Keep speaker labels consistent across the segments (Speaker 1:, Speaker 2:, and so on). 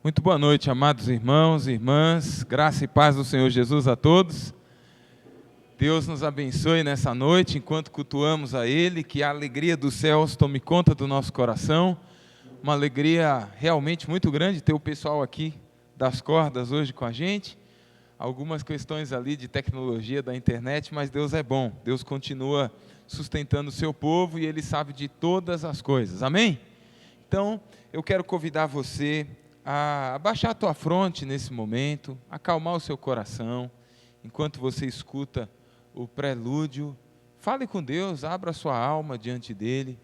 Speaker 1: Muito boa noite, amados irmãos e irmãs, graça e paz do Senhor Jesus a todos. Deus nos abençoe nessa noite, enquanto cultuamos a Ele, que a alegria dos céus tome conta do nosso coração. Uma alegria realmente muito grande ter o pessoal aqui das cordas hoje com a gente. Algumas questões ali de tecnologia da internet, mas Deus é bom. Deus continua sustentando o seu povo e Ele sabe de todas as coisas. Amém? Então, eu quero convidar você a abaixar a tua fronte nesse momento, acalmar o seu coração, enquanto você escuta o prelúdio. Fale com Deus, abra a sua alma diante dEle,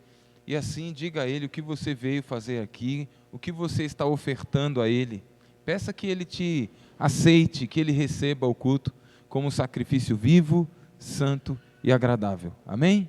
Speaker 1: e assim diga a Ele o que você veio fazer aqui, o que você está ofertando a Ele. Peça que Ele te aceite, que Ele receba o culto como sacrifício vivo, santo e agradável. Amém?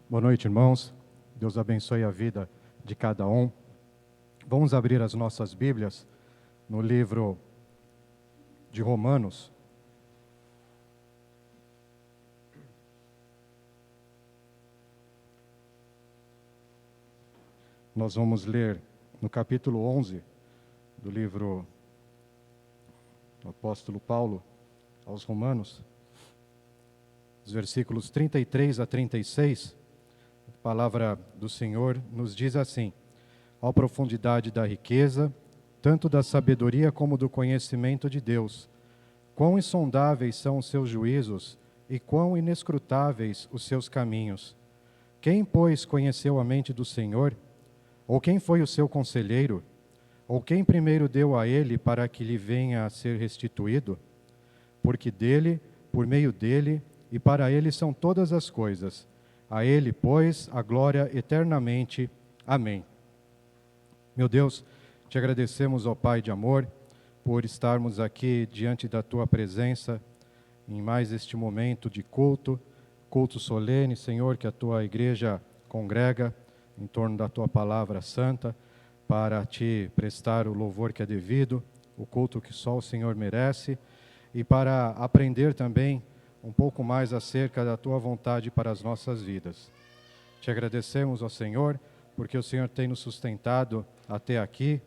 Speaker 2: Boa noite, irmãos. Deus abençoe a vida de cada um. Vamos abrir as nossas Bíblias no livro de Romanos. Nós vamos ler no capítulo 11 do livro do apóstolo Paulo aos Romanos, os versículos 33 a 36. A palavra do Senhor nos diz assim: "Ó profundidade da riqueza, tanto da sabedoria como do conhecimento de Deus, quão insondáveis são os seus juízos e quão inescrutáveis os seus caminhos. Quem, pois, conheceu a mente do Senhor? Ou quem foi o seu conselheiro? Ou quem primeiro deu a ele para que lhe venha a ser restituído? Porque dele, por meio dele e para ele são todas as coisas. A ele, pois, a glória eternamente. Amém." Meu Deus, Te agradecemos, ó Pai de amor, por estarmos aqui diante da Tua presença em mais este momento de culto solene, Senhor, que a Tua igreja congrega em torno da Tua palavra santa, para Te prestar o louvor que é devido, o culto que só o Senhor merece, e para aprender também um pouco mais acerca da Tua vontade para as nossas vidas. Te agradecemos, ó Senhor, porque o Senhor tem nos sustentado até aqui.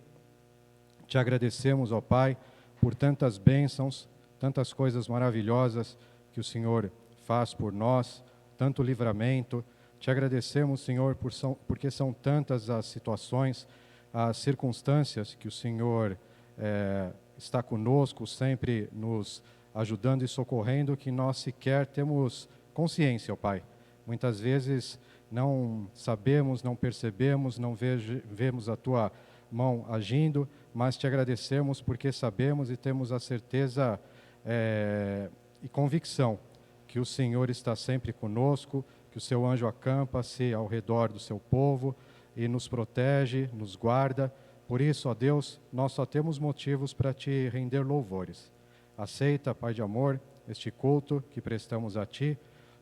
Speaker 2: Te agradecemos, ó Pai, por tantas bênçãos, tantas coisas maravilhosas que o Senhor faz por nós, tanto livramento. Te agradecemos, Senhor, porque são tantas as situações, as circunstâncias que o Senhor está conosco, sempre nos ajudando e socorrendo, que nós sequer temos consciência, ó Pai. Muitas vezes não sabemos, não percebemos, não vemos a Tua mão agindo, mas Te agradecemos porque sabemos e temos a certeza e convicção que o Senhor está sempre conosco, que o Seu anjo acampa-se ao redor do Seu povo e nos protege, nos guarda. Por isso, ó Deus, nós só temos motivos para Te render louvores. Aceita, Pai de amor, este culto que prestamos a Ti.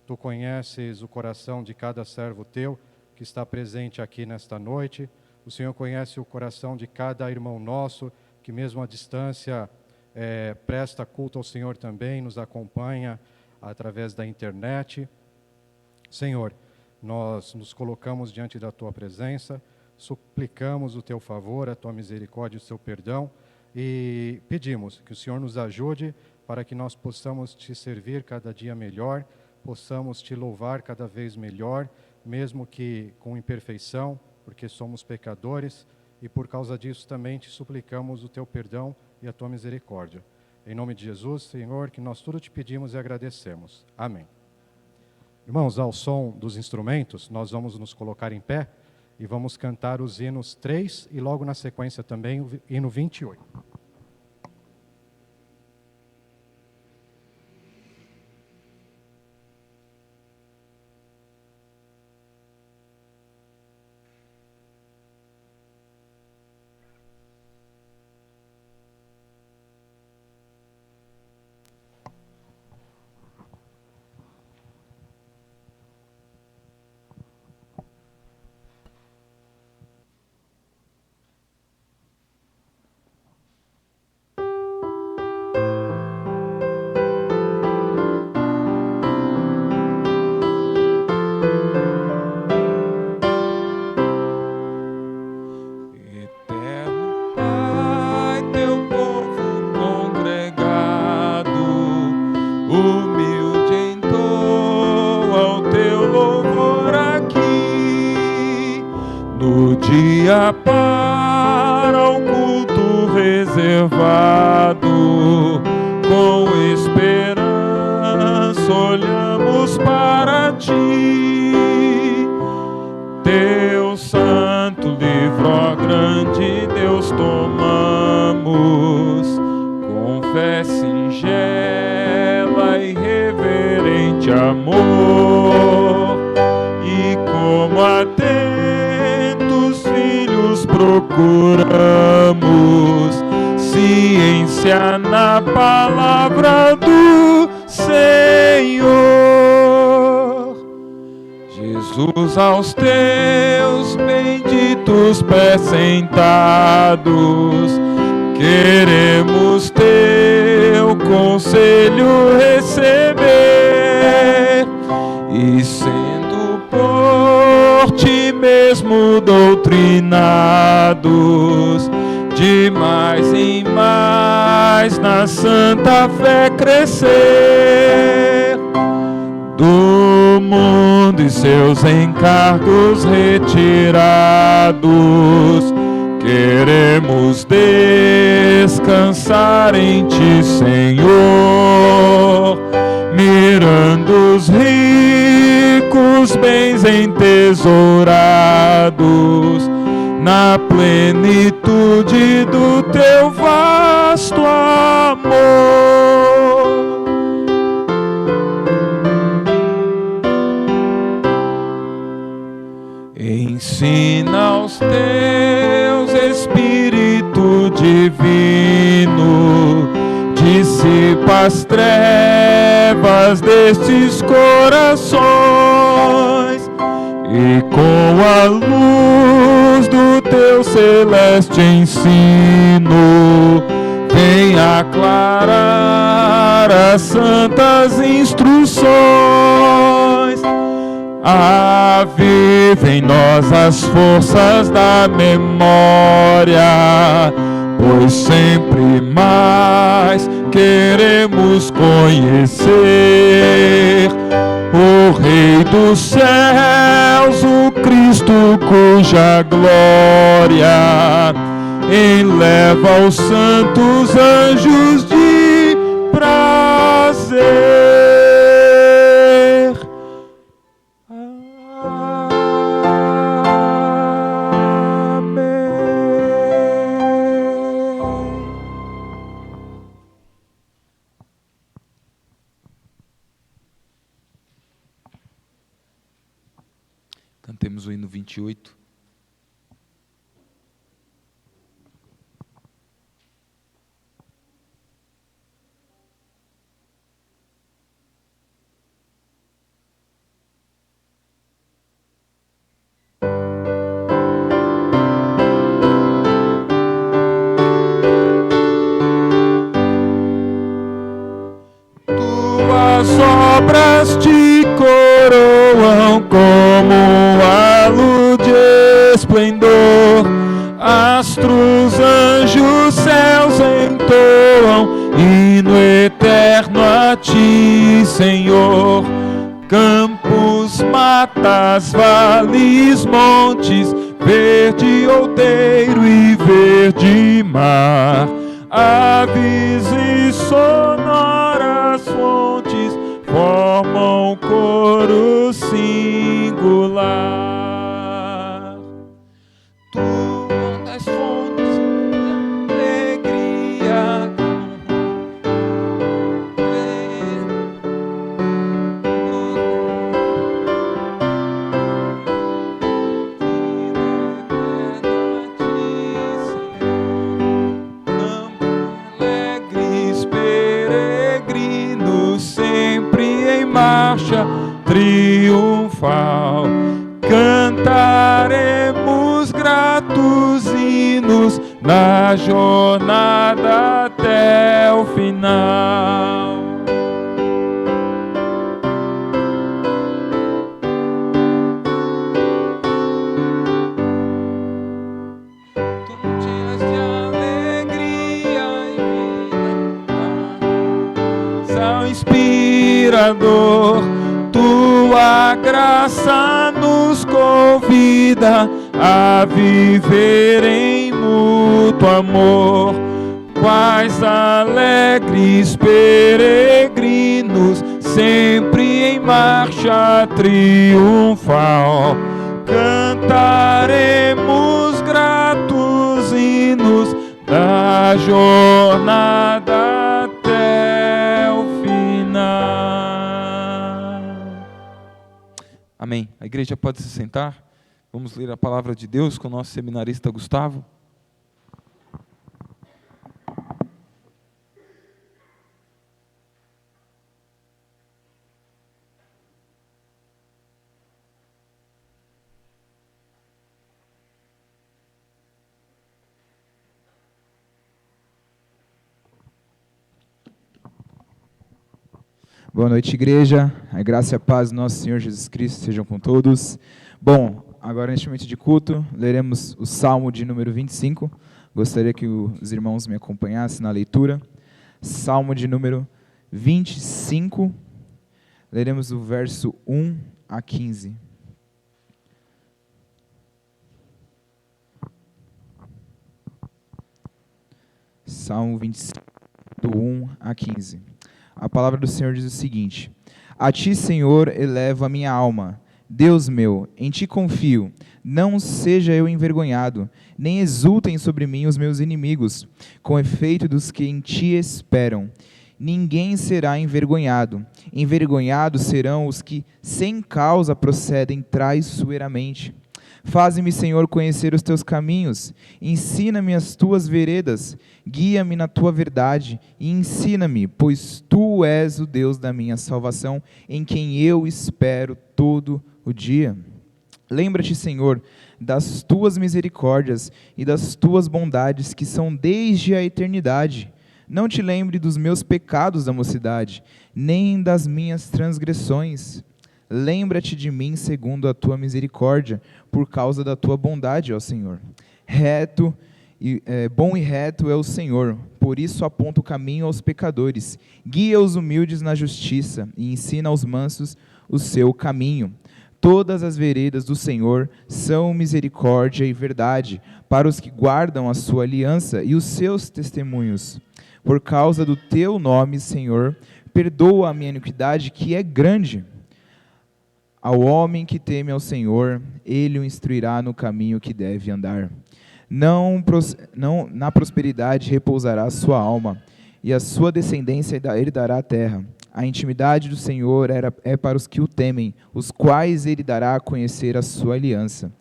Speaker 2: Tu conheces o coração de cada servo Teu que está presente aqui nesta noite. O Senhor conhece o coração de cada irmão nosso que mesmo à distância presta culto ao Senhor também, nos acompanha através da internet. Senhor, nós nos colocamos diante da Tua presença, suplicamos o Teu favor, a Tua misericórdia e o Seu perdão, e pedimos que o Senhor nos ajude para que nós possamos Te servir cada dia melhor, possamos Te louvar cada vez melhor, mesmo que com imperfeição, porque somos pecadores, e por causa disso também Te suplicamos o Teu perdão e a Tua misericórdia. Em nome de Jesus, Senhor, que nós tudo Te pedimos e agradecemos. Amém. Irmãos, ao som dos instrumentos, nós vamos nos colocar em pé e vamos cantar os hinos 3 e logo na sequência também o hino 28.
Speaker 1: Para o culto reservado, com esperança olhamos para Ti. Teu santo livro, ó grande Deus, tomamos, com fé singela e reverente amor, e como procuramos ciência na palavra do Senhor. Jesus, aos Teus benditos pés sentados, queremos Teu conselho receber, e sendo por Ti mesmo doutrinados, de mais em mais na santa fé crescer, do mundo e seus encargos retirados, queremos descansar em Ti, Senhor, mirando os ricos bens entesourados na plenitude do Teu vasto amor. Ensina aos Teus Espíritos divino dissipa as trevas destes corações, e com a luz do teu celeste ensino vem aclarar as santas instruções. Aviva em nós as forças da memória, pois sempre mais queremos conhecer o Rei dos céus, o Cristo cuja glória eleva os santos anjos de prazer. Cantemos o hino 28. Tuas obras te coroam como halo de esplendor, astros, anjos, céus entoam hino eterno a ti, Senhor. Campos, matas, vales, montes, verde outeiro e verde mar, aves e sonoras fontes formam coro singular. Tu das fontes de alegria, alegres peregrinos, sempre em marcha triunfal, cantaremos gratos hinos na jornada até o final. Tontias de alegria e vida, sal inspirador, tua graça nos convida a viver em mútuo amor. Quais alegres peregrinos, sempre em marcha triunfal, cantaremos gratos hinos da jornada até o final. Amém. A igreja pode se sentar. Vamos ler a palavra de Deus com o nosso seminarista Gustavo.
Speaker 3: Boa noite, igreja. A graça e a paz do nosso Senhor Jesus Cristo sejam com todos. Bom, agora neste momento de culto, leremos o Salmo de número 25. Gostaria que os irmãos me acompanhassem na leitura. Salmo de número 25. Leremos o verso 1 a 15. Salmo 25, do 1 a 15. A palavra do Senhor diz o seguinte: A ti, Senhor, elevo a minha alma. Deus meu, em ti confio. Não seja eu envergonhado, nem exultem sobre mim os meus inimigos, com efeito dos que em ti esperam. Ninguém será envergonhado. Envergonhados serão os que sem causa procedem traiçoeiramente. Faze-me, Senhor, conhecer os teus caminhos, ensina-me as tuas veredas, guia-me na tua verdade e ensina-me, pois tu és o Deus da minha salvação, em quem eu espero todo o dia. Lembra-te, Senhor, das tuas misericórdias e das tuas bondades que são desde a eternidade. Não te lembre dos meus pecados da mocidade, nem das minhas transgressões. Lembra-te de mim segundo a tua misericórdia, por causa da tua bondade, ó Senhor. Bom e reto é o Senhor, por isso aponta o caminho aos pecadores. Guia os humildes na justiça e ensina aos mansos o seu caminho. Todas as veredas do Senhor são misericórdia e verdade, para os que guardam a sua aliança e os seus testemunhos. Por causa do teu nome, Senhor, perdoa a minha iniquidade, que é grande. Ao homem que teme ao Senhor, ele o instruirá no caminho que deve andar. Na prosperidade repousará a sua alma, e a sua descendência herdará a terra. A intimidade do Senhor é para os que o temem, os quais ele dará a conhecer a sua aliança.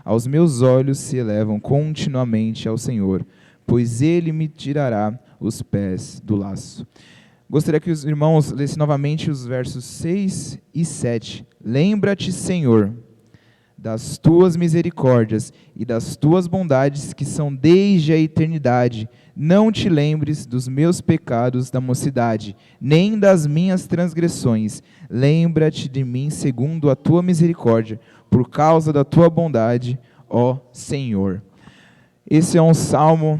Speaker 3: Aos meus olhos se elevam continuamente ao Senhor, pois ele me tirará os pés do laço. Gostaria que os irmãos lessem novamente os versos 6 e 7. Lembra-te, Senhor, das tuas misericórdias e das tuas bondades que são desde a eternidade. Não te lembres dos meus pecados da mocidade, nem das minhas transgressões. Lembra-te de mim segundo a tua misericórdia, por causa da tua bondade, ó Senhor. Esse é um salmo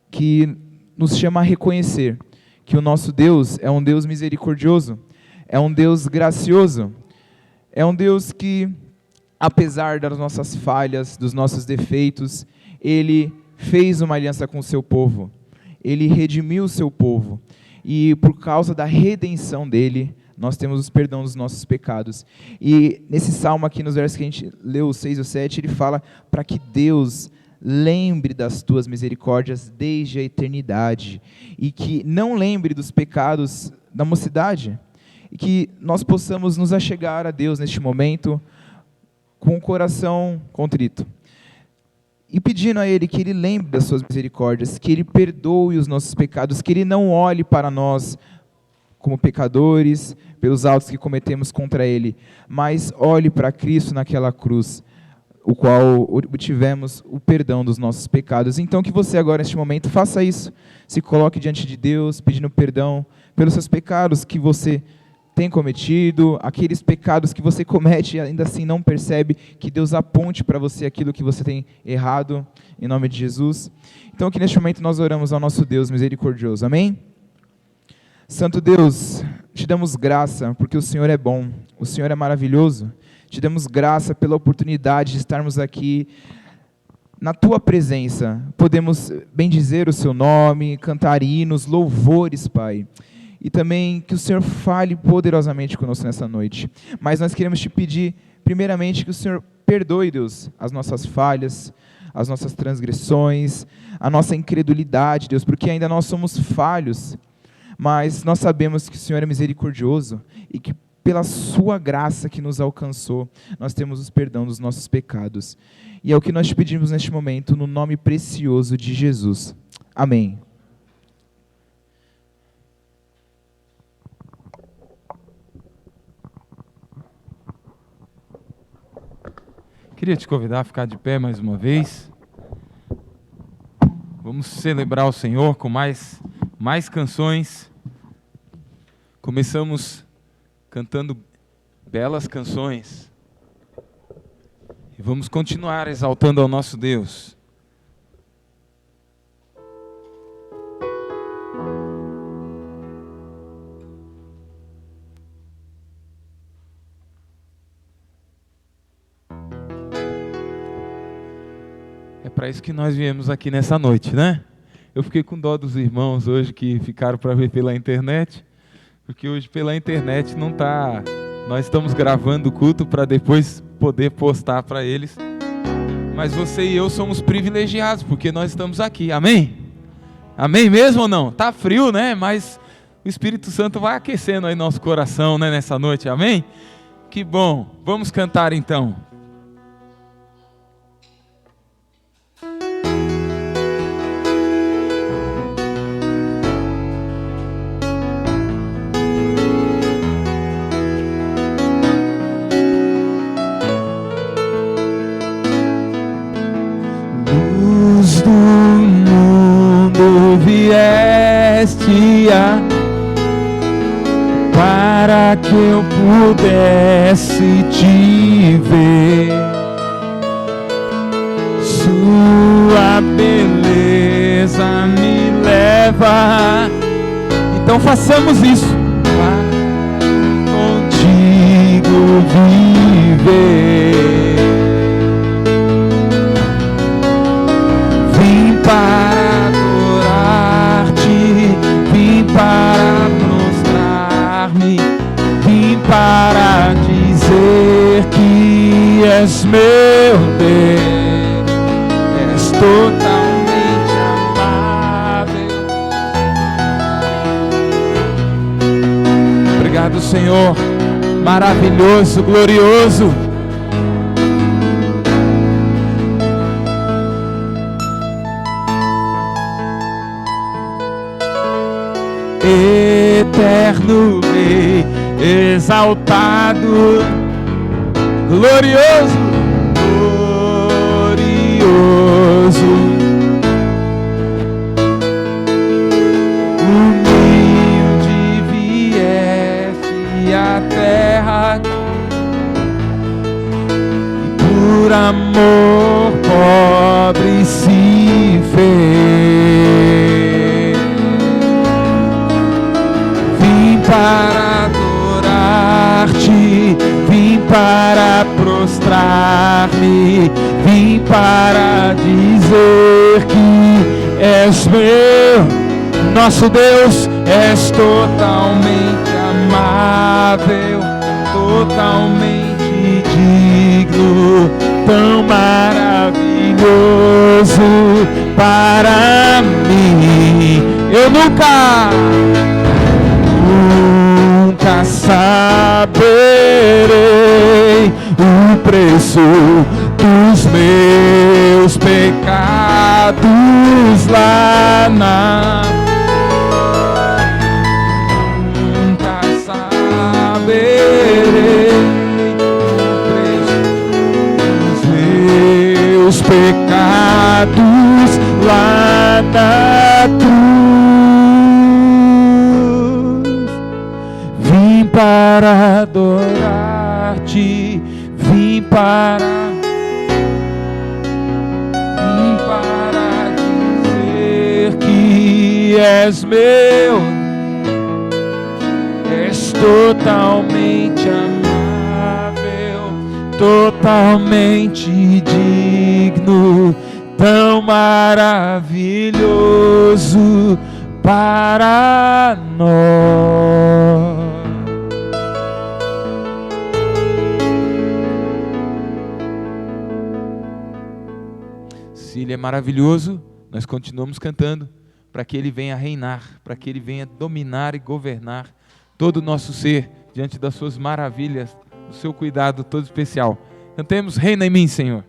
Speaker 3: que nos chama a reconhecer que o nosso Deus é um Deus misericordioso, é um Deus gracioso, é um Deus que, apesar das nossas falhas, dos nossos defeitos, Ele fez uma aliança com o seu povo, Ele redimiu o seu povo, e por causa da redenção dEle, nós temos o perdão dos nossos pecados. E nesse salmo aqui, nos versos que a gente leu, 6 ou 7, ele fala para que Deus lembre das tuas misericórdias desde a eternidade, e que não lembre dos pecados da mocidade, e que nós possamos nos achegar a Deus neste momento com o coração contrito, e pedindo a Ele que Ele lembre das suas misericórdias, que Ele perdoe os nossos pecados, que Ele não olhe para nós como pecadores, pelos atos que cometemos contra Ele, mas olhe para Cristo naquela cruz, o qual obtivemos o perdão dos nossos pecados. Então que você agora, neste momento, faça isso, se coloque diante de Deus, pedindo perdão pelos seus pecados que você tem cometido, aqueles pecados que você comete e ainda assim não percebe, que Deus aponte para você aquilo que você tem errado, em nome de Jesus. Então que neste momento nós oramos ao nosso Deus misericordioso, amém? Santo Deus, te damos graça, porque o Senhor é bom, o Senhor é maravilhoso. Te damos graça pela oportunidade de estarmos aqui na Tua presença. Podemos bendizer o Seu nome, cantar hinos, louvores, Pai. E também que o Senhor fale poderosamente conosco nessa noite. Mas nós queremos Te pedir, primeiramente, que o Senhor perdoe, Deus, as nossas falhas, as nossas transgressões, a nossa incredulidade, Deus, porque ainda nós somos falhos. Mas nós sabemos que o Senhor é misericordioso e que pela sua graça que nos alcançou, nós temos o perdão dos nossos pecados. E é o que nós te pedimos neste momento, no nome precioso de Jesus. Amém.
Speaker 1: Queria te convidar a ficar de pé mais uma vez. Vamos celebrar o Senhor com mais canções. Começamos cantando belas canções, e vamos continuar exaltando ao nosso Deus. É para isso que nós viemos aqui nessa noite, né? Eu fiquei com dó dos irmãos hoje que ficaram para ver pela internet, porque hoje pela internet não está. Nós estamos gravando o culto para depois poder postar para eles. Mas você e eu somos privilegiados, porque nós estamos aqui, amém? Amém mesmo ou não? Tá frio, né? Mas o Espírito Santo vai aquecendo aí nosso coração, né, nessa noite, amém? Que bom, vamos cantar então. quando vieste para que eu pudesse te ver. Sua beleza me leva. Então façamos isso. Para contigo viver. Vim para adorar-te, vim para prostrar-me, vim para dizer que és meu Deus, és totalmente amável. Obrigado, Senhor, maravilhoso, glorioso. Eterno Rei, exaltado, glorioso, glorioso, humilde vieste à terra e por amor pobre se fez. Para adorar-te, vim para prostrar-me, vim para dizer que és meu, nosso Deus, és totalmente amável, totalmente digno, tão maravilhoso para mim. Eu nunca saberei o preço dos meus pecados lá na. Nunca saberei o preço dos meus pecados lá na cruz. Para adorar-te, vim para dizer que és meu, és totalmente amável, totalmente digno, tão maravilhoso para nós. Se Ele é maravilhoso, nós continuamos cantando para que Ele venha reinar, para que Ele venha dominar e governar todo o nosso ser diante das suas maravilhas, do seu cuidado todo especial. Cantemos: reina em mim, Senhor.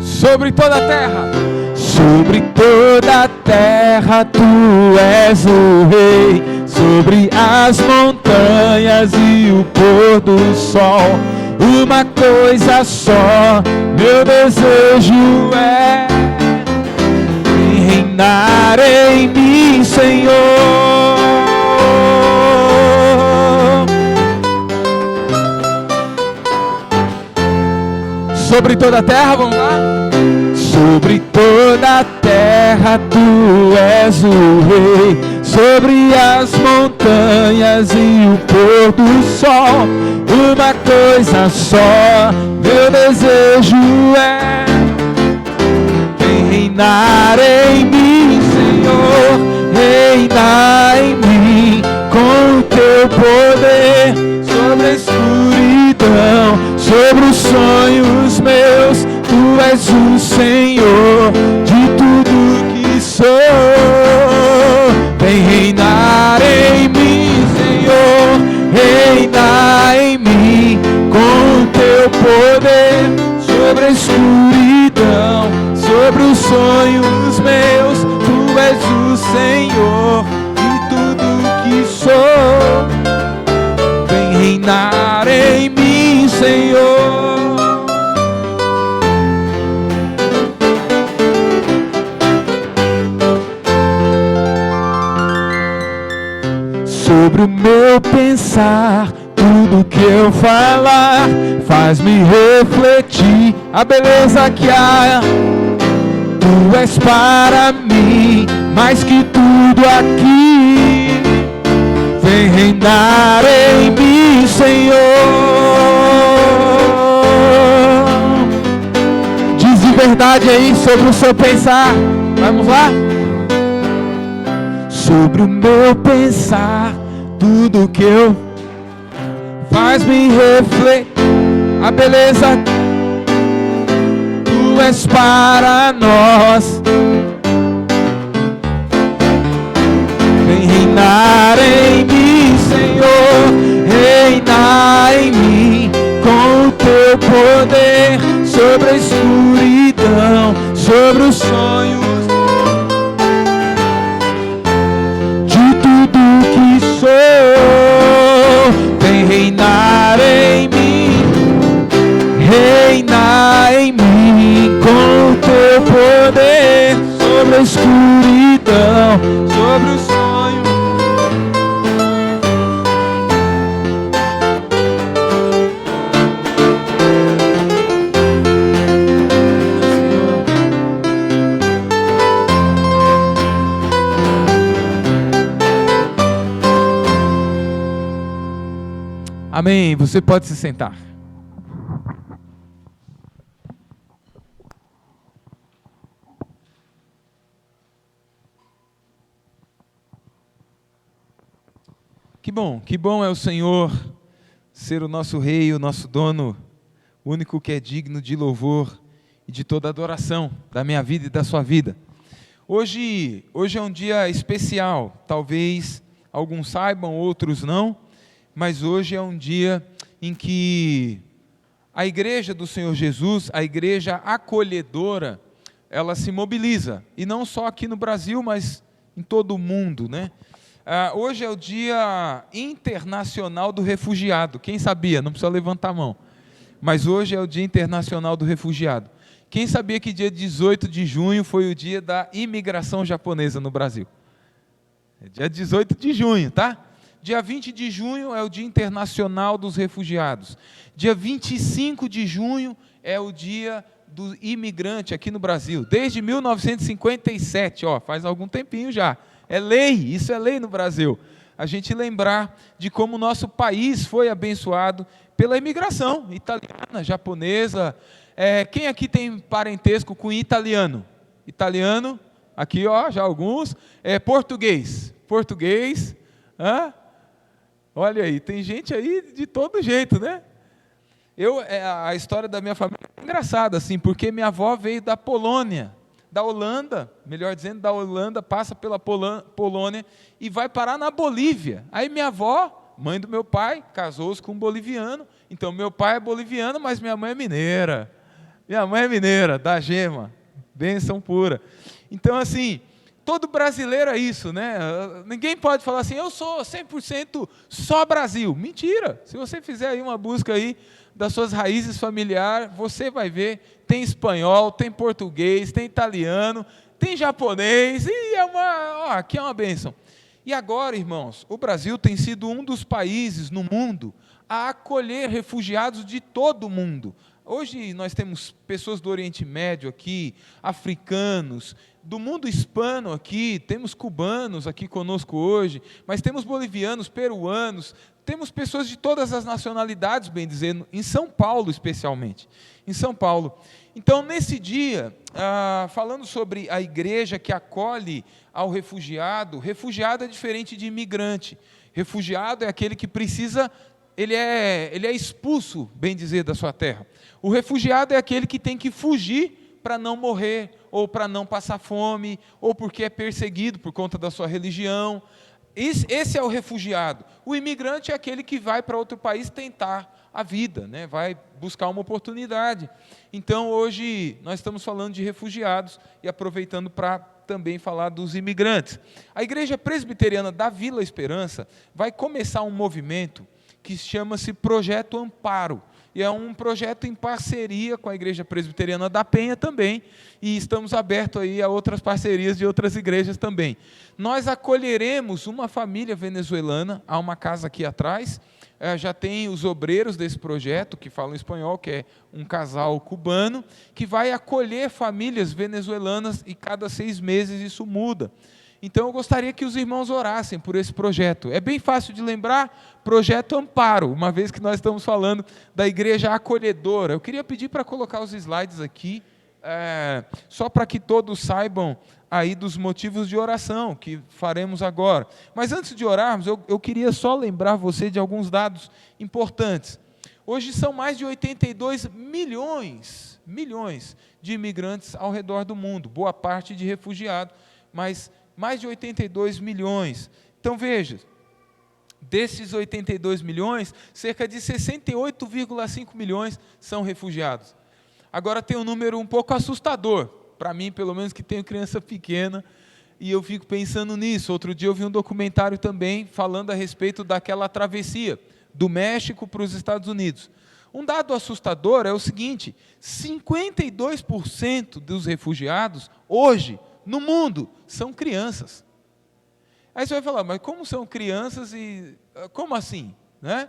Speaker 1: Sobre toda a terra, sobre toda a terra, tu és o Rei. Sobre as montanhas e o pôr do sol, uma coisa só, meu desejo é reinar em mim, Senhor. Sobre toda a terra, vamos lá? Sobre toda a terra tu és o Rei, sobre as montanhas e o pôr do sol, uma coisa só, meu desejo é reinar em mim, Senhor, reinar em mim, com o teu poder, sobre a escuridão, sobre os sonhos meus. Tu és o Senhor de tudo que sou. Vem reinar em mim, Senhor, reinar em mim, com o teu poder sobre a escuridão. sonhos meus, Tu és o Senhor de tudo que sou. Vem reinar em mim, Senhor. Sobre o meu pensar, tudo que eu falar faz-me refletir a beleza que há. Tu és para mim mais que tudo aqui. Vem reinar em mim, Senhor. Diz de verdade aí sobre o seu pensar. Vamos lá? Sobre o meu pensar, tudo que eu faz-me refletir a beleza. Tu és para nós. Vem reinar em mim, Senhor. Reinar em mim com o teu poder sobre a escuridão, sobre os sonhos. Vem reinar em mim, reinar em mim com o teu poder sobre a escuridão, sobre o sonho. Amém. Você pode se sentar. Que bom é o Senhor ser o nosso Rei, o nosso dono, o único que é digno de louvor e de toda adoração da minha vida e da sua vida. Hoje é um dia especial, talvez alguns saibam, outros não, mas hoje é um dia em que a igreja do Senhor Jesus, a igreja acolhedora, ela se mobiliza, e não só aqui no Brasil, mas em todo o mundo, né? Hoje é o Dia Internacional do Refugiado. Quem sabia? Não precisa levantar a mão. Mas hoje é o Dia Internacional do Refugiado. Quem sabia que dia 18 de junho foi o dia da imigração japonesa no Brasil? É dia 18 de junho, tá? Dia 20 de junho é o Dia Internacional dos Refugiados. Dia 25 de junho é o Dia do Imigrante aqui no Brasil. Desde 1957, faz algum tempinho já. É lei, isso é lei no Brasil. A gente lembrar de como o nosso país foi abençoado pela imigração italiana, japonesa. Quem aqui tem parentesco com italiano? Italiano, aqui já alguns. Português. Olha aí, tem gente aí de todo jeito, né? A história da minha família é engraçada, assim, porque minha avó veio da Polônia, da Holanda, melhor dizendo, da Holanda, passa pela Polônia e vai parar na Bolívia. Aí minha avó, mãe do meu pai, casou-se com um boliviano. Então meu pai é boliviano, mas minha mãe é mineira. Minha mãe é mineira, da Gema, bênção pura. Então assim, todo brasileiro é isso, né? Ninguém pode falar assim, eu sou 100% só Brasil. Mentira! Se você fizer aí uma busca aí das suas raízes familiares, você vai ver, tem espanhol, tem português, tem italiano, tem japonês, e aqui é uma bênção. E agora, irmãos, o Brasil tem sido um dos países no mundo a acolher refugiados de todo o mundo. Hoje nós temos pessoas do Oriente Médio aqui, africanos, do mundo hispano aqui, temos cubanos aqui conosco hoje, mas temos bolivianos, peruanos, temos pessoas de todas as nacionalidades, bem dizendo, em São Paulo especialmente, em São Paulo. Então, nesse dia, falando sobre a igreja que acolhe ao refugiado, refugiado é diferente de imigrante. Refugiado é aquele que precisa, ele é expulso, bem dizer, da sua terra. O refugiado é aquele que tem que fugir para não morrer, ou para não passar fome, ou porque é perseguido por conta da sua religião. Esse é o refugiado. O imigrante é aquele que vai para outro país tentar a vida, né? Vai buscar uma oportunidade. Então, hoje, nós estamos falando de refugiados e aproveitando para também falar dos imigrantes. A Igreja Presbiteriana da Vila Esperança vai começar um movimento que chama-se Projeto Amparo, e é um projeto em parceria com a Igreja Presbiteriana da Penha também, e estamos abertos aí a outras parcerias de outras igrejas também. Nós acolheremos uma família venezuelana, há uma casa aqui atrás, já tem os obreiros desse projeto, que falam espanhol, que é um casal cubano, que vai acolher famílias venezuelanas, e cada 6 meses isso muda. Então, eu gostaria que os irmãos orassem por esse projeto. É bem fácil de lembrar, Projeto Amparo, uma vez que nós estamos falando da igreja acolhedora. Eu queria pedir para colocar os slides aqui, só para que todos saibam aí dos motivos de oração que faremos agora. Mas antes de orarmos, eu queria só lembrar você de alguns dados importantes. Hoje são mais de 82 milhões de imigrantes ao redor do mundo, boa parte de refugiados, mas mais de 82 milhões. Então, veja, desses 82 milhões, cerca de 68,5 milhões são refugiados. Agora tem um número um pouco assustador, para mim, pelo menos, que tenho criança pequena, e eu fico pensando nisso. Outro dia eu vi um documentário também falando a respeito daquela travessia do México para os Estados Unidos. Um dado assustador é o seguinte: 52% dos refugiados, hoje, no mundo, são crianças. Aí você vai falar, mas como são crianças e... como assim? Né?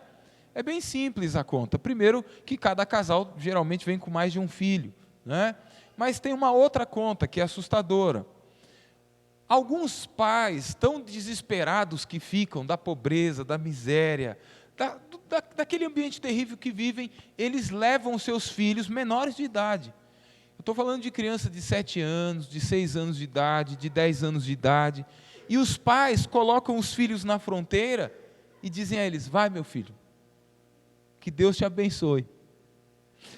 Speaker 1: É bem simples a conta. Primeiro, que cada casal geralmente vem com mais de um filho, né? Mas tem uma outra conta que é assustadora. Alguns pais, tão desesperados que ficam da pobreza, da miséria, daquele ambiente terrível que vivem, eles levam seus filhos menores de idade. Eu estou falando de criança de 7 anos, de 6 anos de idade, de 10 anos de idade, e os pais colocam os filhos na fronteira e dizem a eles: vai, meu filho, que Deus te abençoe.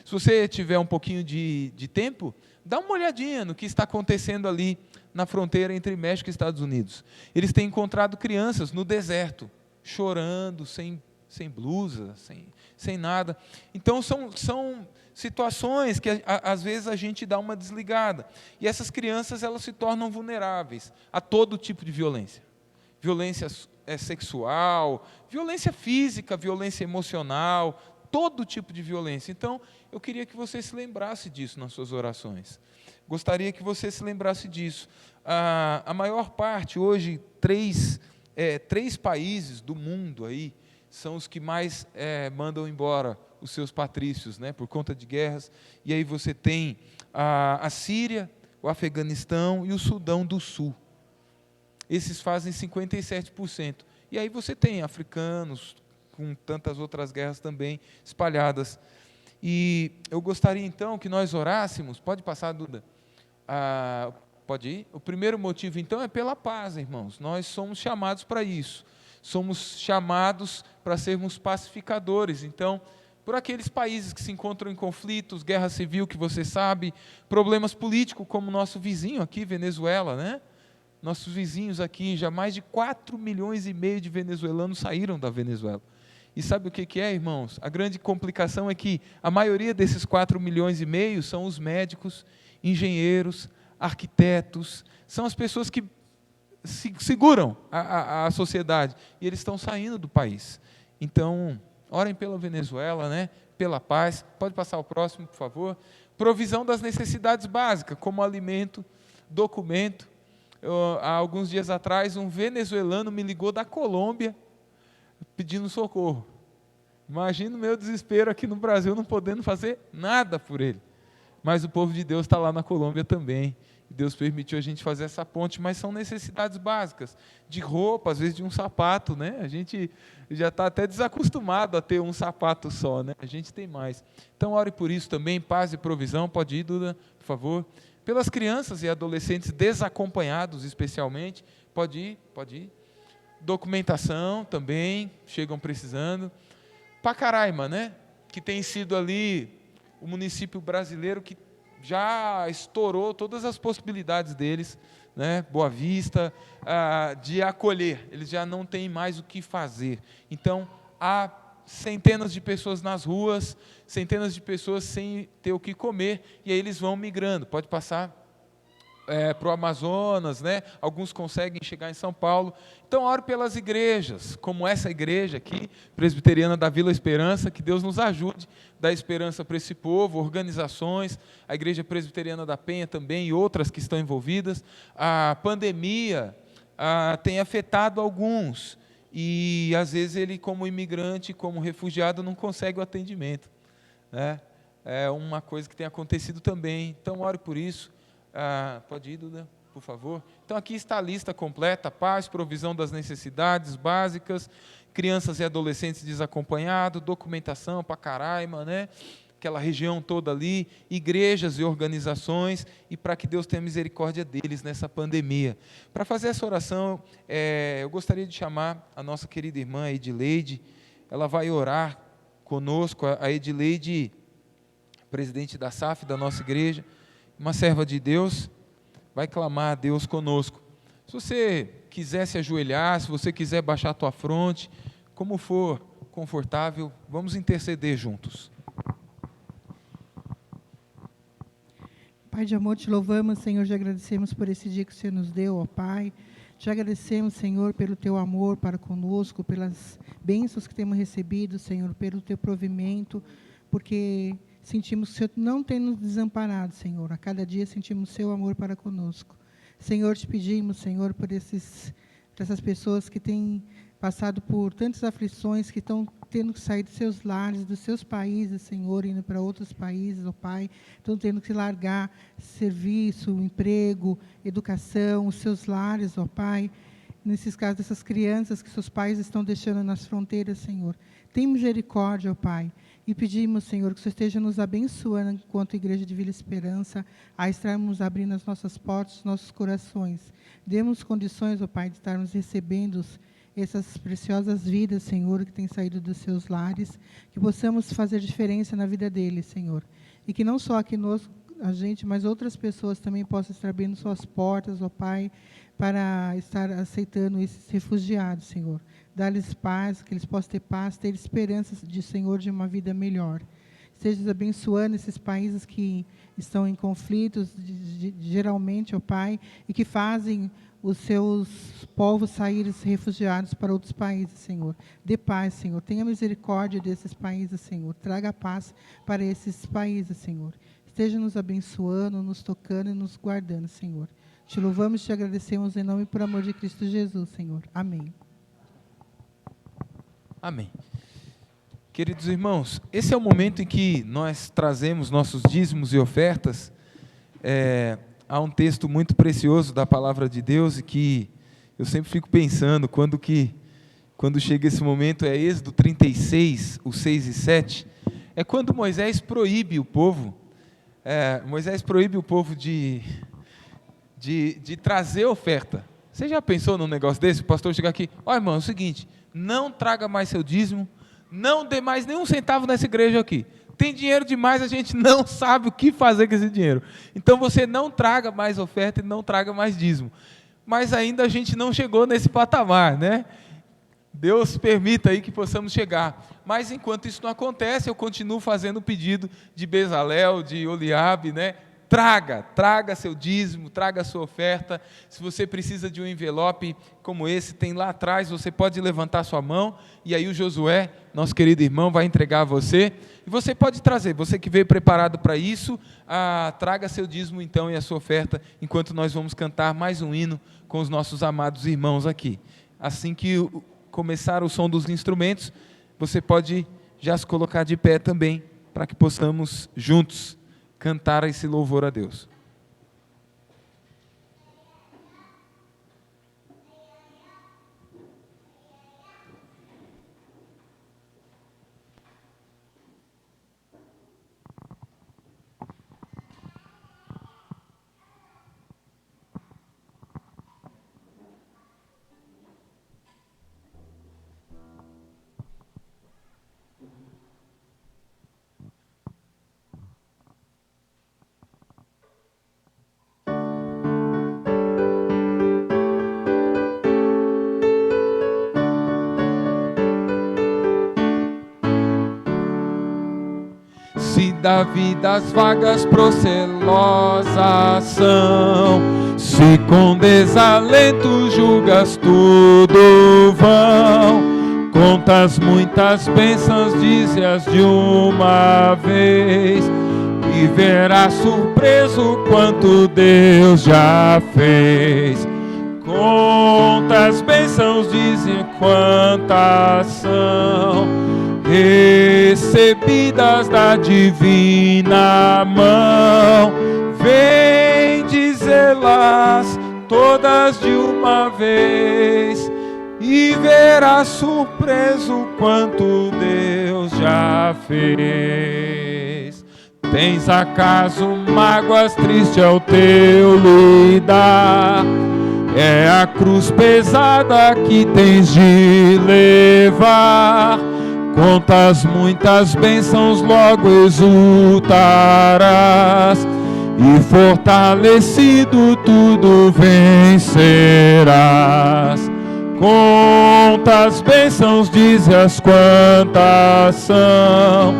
Speaker 1: Se você tiver um pouquinho de tempo, dá uma olhadinha no que está acontecendo ali na fronteira entre México e Estados Unidos. Eles têm encontrado crianças no deserto, chorando, sem blusa, sem nada. Então, são situações que, às vezes, a gente dá uma desligada. E essas crianças, elas se tornam vulneráveis a todo tipo de violência. Violência sexual, violência física, violência emocional, todo tipo de violência. Então, eu queria que você se lembrasse disso nas suas orações. Gostaria que você se lembrasse disso. A maior parte, hoje, 3 países do mundo aí, são os que mais mandam embora os seus patrícios, né, por conta de guerras. E aí você tem a Síria, o Afeganistão e o Sudão do Sul. Esses fazem 57%. E aí você tem africanos, com tantas outras guerras também espalhadas. E eu gostaria, então, que nós orássemos. Pode passar, Duda? Pode ir? O primeiro motivo, então, é pela paz, irmãos. Nós somos chamados para isso. Somos chamados para sermos pacificadores. Então, por aqueles países que se encontram em conflitos, guerra civil, que você sabe, problemas políticos, como o nosso vizinho aqui, Venezuela, né? Nossos vizinhos aqui, já mais de 4,5 milhões de venezuelanos saíram da Venezuela. E sabe o que é, irmãos? A grande complicação é que a maioria desses 4,5 milhões são os médicos, engenheiros, arquitetos, são as pessoas que seguram a sociedade, e eles estão saindo do país. Então, orem pela Venezuela, né? Pela paz. Pode passar o próximo, por favor. Provisão das necessidades básicas, como alimento, documento. Há alguns dias atrás, um venezuelano me ligou da Colômbia, pedindo socorro. Imagina o meu desespero aqui no Brasil, não podendo fazer nada por ele. Mas o povo de Deus está lá na Colômbia também. Deus permitiu a gente fazer essa ponte, mas são necessidades básicas, de roupa, às vezes de um sapato, né? A gente já está até desacostumado a ter um sapato só, né? A gente tem mais. Então, ore por isso também, paz e provisão. Pode ir, Duda, por favor. Pelas crianças e adolescentes desacompanhados, especialmente. Pode ir, pode ir. Documentação também, chegam precisando. Pacaraima, né? Que tem sido ali o município brasileiro que já estourou todas as possibilidades deles, né? Boa Vista, de acolher. Eles já não têm mais o que fazer. Então, há centenas de pessoas nas ruas, centenas de pessoas sem ter o que comer, e aí eles vão migrando. Pode passar para o Amazonas, né? Alguns conseguem chegar em São Paulo. Então, oro pelas igrejas, como essa igreja aqui, presbiteriana da Vila Esperança, que Deus nos ajude, dar esperança para esse povo, organizações, a Igreja Presbiteriana da Penha também e outras que estão envolvidas. A pandemia tem afetado alguns, e às vezes ele, como imigrante, como refugiado, não consegue o atendimento, né? É uma coisa que tem acontecido também. Então, ore por isso. Pode ir, Duda, por favor. Então, aqui está a lista completa: paz, provisão das necessidades básicas, crianças e adolescentes desacompanhados, documentação, Pacaraima, né? Aquela região toda ali, igrejas e organizações, e para que Deus tenha misericórdia deles nessa pandemia. Para fazer essa oração, eu gostaria de chamar a nossa querida irmã Edileide. Ela vai orar conosco. A Edileide, presidente da SAF da nossa igreja, uma serva de Deus, vai clamar a Deus conosco. Se você quiser se ajoelhar, se você quiser baixar a tua fronte, como for confortável, vamos interceder juntos.
Speaker 4: Pai de amor, te louvamos, Senhor, te agradecemos por esse dia que o Senhor nos deu, ó Pai. Te agradecemos, Senhor, pelo teu amor para conosco, pelas bênçãos que temos recebido, Senhor, pelo teu provimento, porque sentimos que o Senhor não tem nos desamparado, Senhor. A cada dia sentimos o seu amor para conosco. Senhor, te pedimos, Senhor, por essas pessoas que têm passado por tantas aflições, que estão tendo que sair dos seus lares, dos seus países, Senhor, indo para outros países, ó Pai, estão tendo que largar serviço, emprego, educação, os seus lares, ó Pai. Nesses casos, dessas crianças que seus pais estão deixando nas fronteiras, Senhor. Tem misericórdia, ó Pai. E pedimos, Senhor, que o Senhor esteja nos abençoando enquanto Igreja de Vila Esperança, a estarmos abrindo as nossas portas, os nossos corações. Demos condições, ó Pai, de estarmos recebendo essas preciosas vidas, Senhor, que têm saído dos seus lares, que possamos fazer diferença na vida deles, Senhor. E que não só aqui a gente, mas outras pessoas também possam estar abrindo suas portas, ó Pai, para estar aceitando esses refugiados, Senhor. Dá-lhes paz, que eles possam ter paz, ter esperança de, Senhor, de uma vida melhor. Esteja abençoando esses países que estão em conflitos, geralmente, ó Pai, e que fazem os seus povos saírem refugiados para outros países, Senhor. Dê paz, Senhor. Tenha misericórdia desses países, Senhor. Traga paz para esses países, Senhor. Esteja nos abençoando, nos tocando e nos guardando, Senhor. Te louvamos e te agradecemos em nome e por amor de Cristo Jesus, Senhor. Amém.
Speaker 1: Amém. Queridos irmãos, esse é o momento em que nós trazemos nossos dízimos e ofertas. Há um texto muito precioso da palavra de Deus e que eu sempre fico pensando quando chega esse momento, é Êxodo 36, os 6 e 7, é quando Moisés proíbe o povo, de trazer oferta. Você já pensou num negócio desse? O pastor chegar aqui, irmão, é o seguinte, não traga mais seu dízimo, não dê mais nenhum centavo nessa igreja aqui. Tem dinheiro demais, a gente não sabe o que fazer com esse dinheiro. Então você não traga mais oferta e não traga mais dízimo. Mas ainda a gente não chegou nesse patamar, né? Deus permita aí que possamos chegar. Mas enquanto isso não acontece, eu continuo fazendo o pedido de Bezalel, de Oliabe, né? Traga seu dízimo, traga a sua oferta. Se você precisa de um envelope como esse, tem lá atrás, você pode levantar sua mão, e aí o Josué, nosso querido irmão, vai entregar a você. E você pode trazer, você que veio preparado para isso, traga seu dízimo então e a sua oferta, enquanto nós vamos cantar mais um hino com os nossos amados irmãos aqui. Assim que começar o som dos instrumentos, você pode já se colocar de pé também, para que possamos juntos cantar esse louvor a Deus. da vida as vagas procelosas são. Se com desalento julgas tudo vão, contas muitas bênçãos, dize-as de uma vez, e verás surpreso quanto Deus já fez. Contas bênçãos, dizem quantas são, recebidas da divina mão. Vem dizê-las todas de uma vez, e verás surpreso quanto Deus já fez. Tens acaso mágoas, triste é o teu lidar, é a cruz pesada que tens de levar. Contas muitas bênçãos, logo exultarás, e fortalecido tudo vencerás. Contas bênçãos, dize-as quantas são,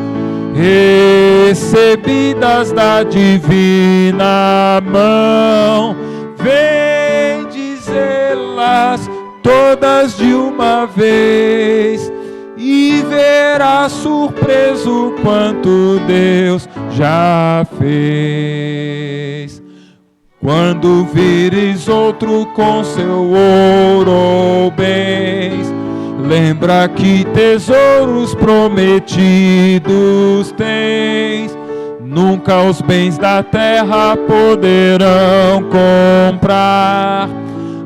Speaker 1: recebidas da divina mão. Vem dizê-las todas de uma vez, e verás surpreso quanto Deus já fez. Quando vires outro com seu ouro ou bens, lembra que tesouros prometidos tens. Nunca os bens da terra poderão comprar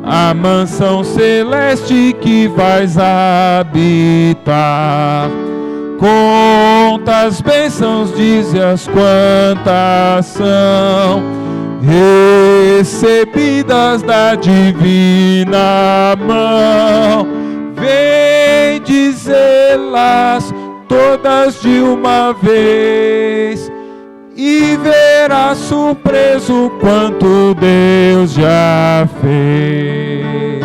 Speaker 1: a mansão celeste que vais habitar. Contas bênçãos, dize-as quantas são, recebidas da divina mão. Vem dizê-las todas de uma vez, e verás surpreso quanto Deus já fez.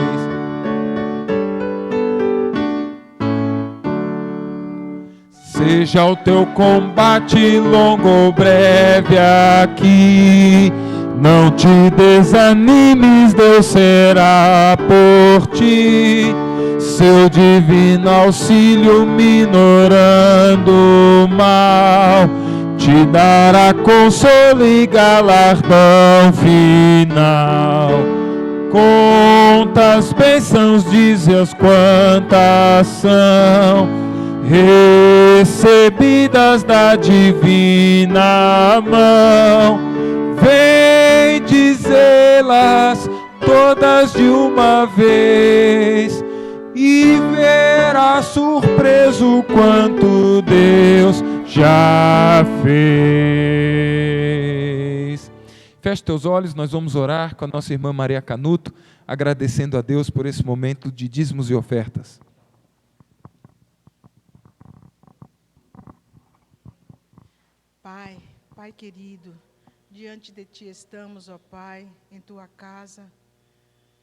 Speaker 1: Seja o teu combate longo ou breve aqui, não te desanimes, Deus será por ti. Seu divino auxílio minorando o mal, te dará consolo e galardão final. Contas bênçãos, dize-as quantas são, recebidas da divina mão. Vem dizê-las todas de uma vez, e verás surpreso quanto Deus já fez. Feche teus olhos, nós vamos orar com a nossa irmã Maria Canuto, agradecendo a Deus por esse momento de dízimos e ofertas.
Speaker 4: Pai querido, diante de Ti estamos, ó Pai, em Tua casa,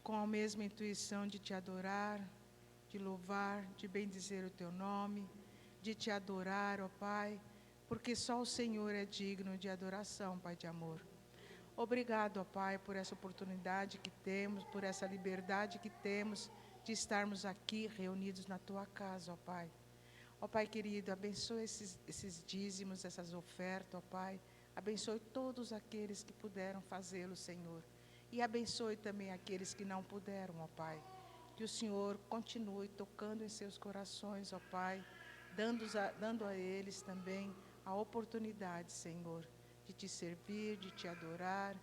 Speaker 4: com a mesma intuição de Te adorar, de louvar, de bendizer o Teu nome, de Te adorar, ó Pai, porque só o Senhor é digno de adoração, Pai de amor. Obrigado, ó Pai, por essa oportunidade que temos, por essa liberdade que temos de estarmos aqui reunidos na Tua casa, ó Pai. Ó Pai querido, abençoe esses dízimos, essas ofertas, ó Pai. Abençoe todos aqueles que puderam fazê-lo, Senhor. E abençoe também aqueles que não puderam, ó Pai. Que o Senhor continue tocando em seus corações, ó Pai, dando a eles também a oportunidade, Senhor, de Te servir, de Te adorar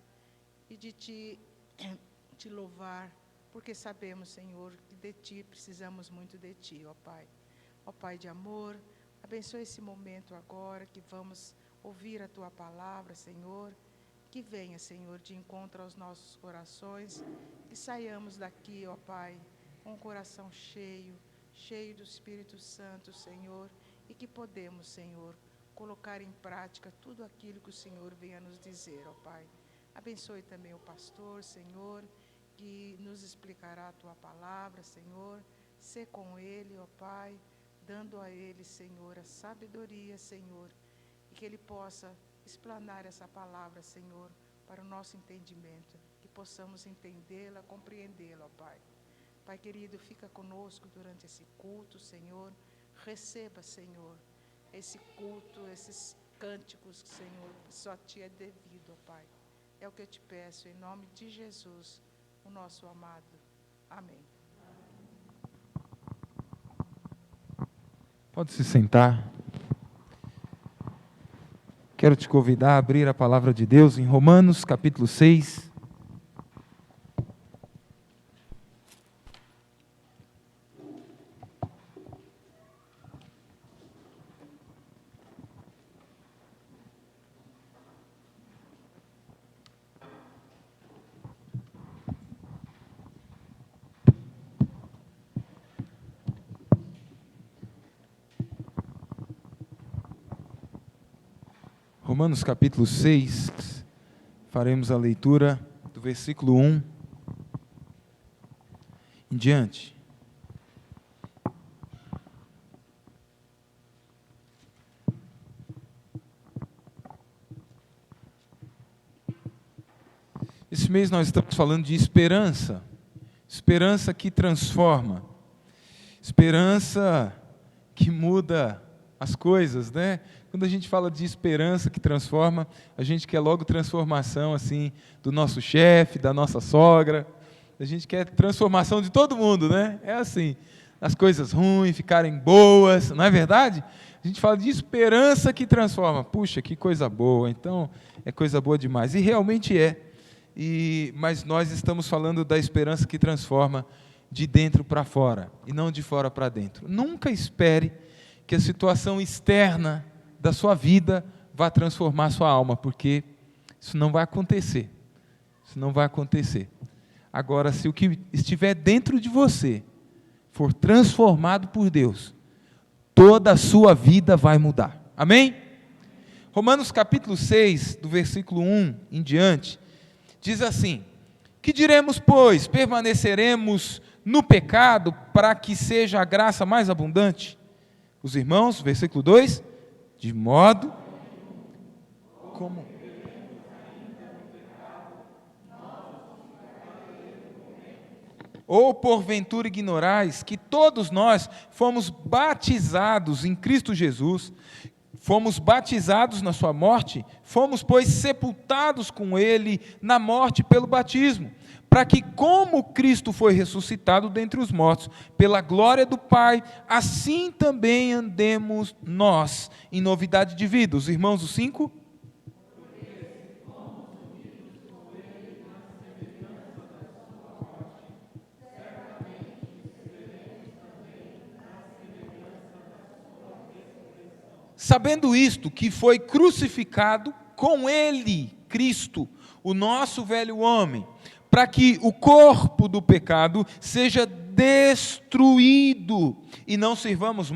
Speaker 4: e de Te louvar, porque sabemos, Senhor, que de Ti precisamos muito de Ti, ó Pai. Ó Pai de amor, abençoe esse momento agora que vamos ouvir a Tua palavra, Senhor. Que venha, Senhor, de encontro aos nossos corações, que saiamos daqui, ó Pai, com o coração cheio do Espírito Santo, Senhor, e que podemos, Senhor, colocar em prática tudo aquilo que o Senhor venha nos dizer, ó Pai. Abençoe também o pastor, Senhor, que nos explicará a Tua palavra, Senhor. Sê com ele, ó Pai, dando a ele, Senhor, a sabedoria, Senhor,
Speaker 5: e que Ele possa explanar essa palavra, Senhor, para o nosso entendimento, que possamos entendê-la, compreendê-la, ó Pai. Pai querido, fica conosco durante esse culto, Senhor. Receba, Senhor, esse culto, esses cânticos, Senhor, que só Ti é devido, ó Pai. É o que eu te peço, em nome de Jesus, o nosso amado. Amém.
Speaker 1: Pode se sentar. Quero te convidar a abrir a palavra de Deus em Romanos, capítulo 6. Romanos capítulo 6, faremos a leitura do versículo 1 em diante. Esse mês nós estamos falando de esperança, esperança que transforma, esperança que muda as coisas, né? Quando a gente fala de esperança que transforma, a gente quer logo transformação assim do nosso chefe, da nossa sogra. A gente quer transformação de todo mundo, né? É assim, as coisas ruins ficarem boas, não é verdade? A gente fala de esperança que transforma. Puxa, que coisa boa. Então, é coisa boa demais. E realmente é. Mas nós estamos falando da esperança que transforma de dentro para fora e não de fora para dentro. Nunca espere que a situação externa da sua vida vá transformar a sua alma, porque isso não vai acontecer. Isso não vai acontecer. Agora, se o que estiver dentro de você for transformado por Deus, toda a sua vida vai mudar. Amém? Romanos capítulo 6, do versículo 1 em diante, diz assim: que diremos, pois? Permaneceremos no pecado para que seja a graça mais abundante? Os irmãos, versículo 2, de modo como... Ou porventura ignorais que todos nós fomos batizados em Cristo Jesus, fomos batizados na sua morte, fomos, pois, sepultados com Ele na morte pelo batismo, para que, como Cristo foi ressuscitado dentre os mortos, pela glória do Pai, assim também andemos nós em novidade de vida. Os irmãos, o 5? Sabendo isto, que foi crucificado com Ele, Cristo, o nosso velho homem, para que o corpo do pecado seja destruído e não sirvamos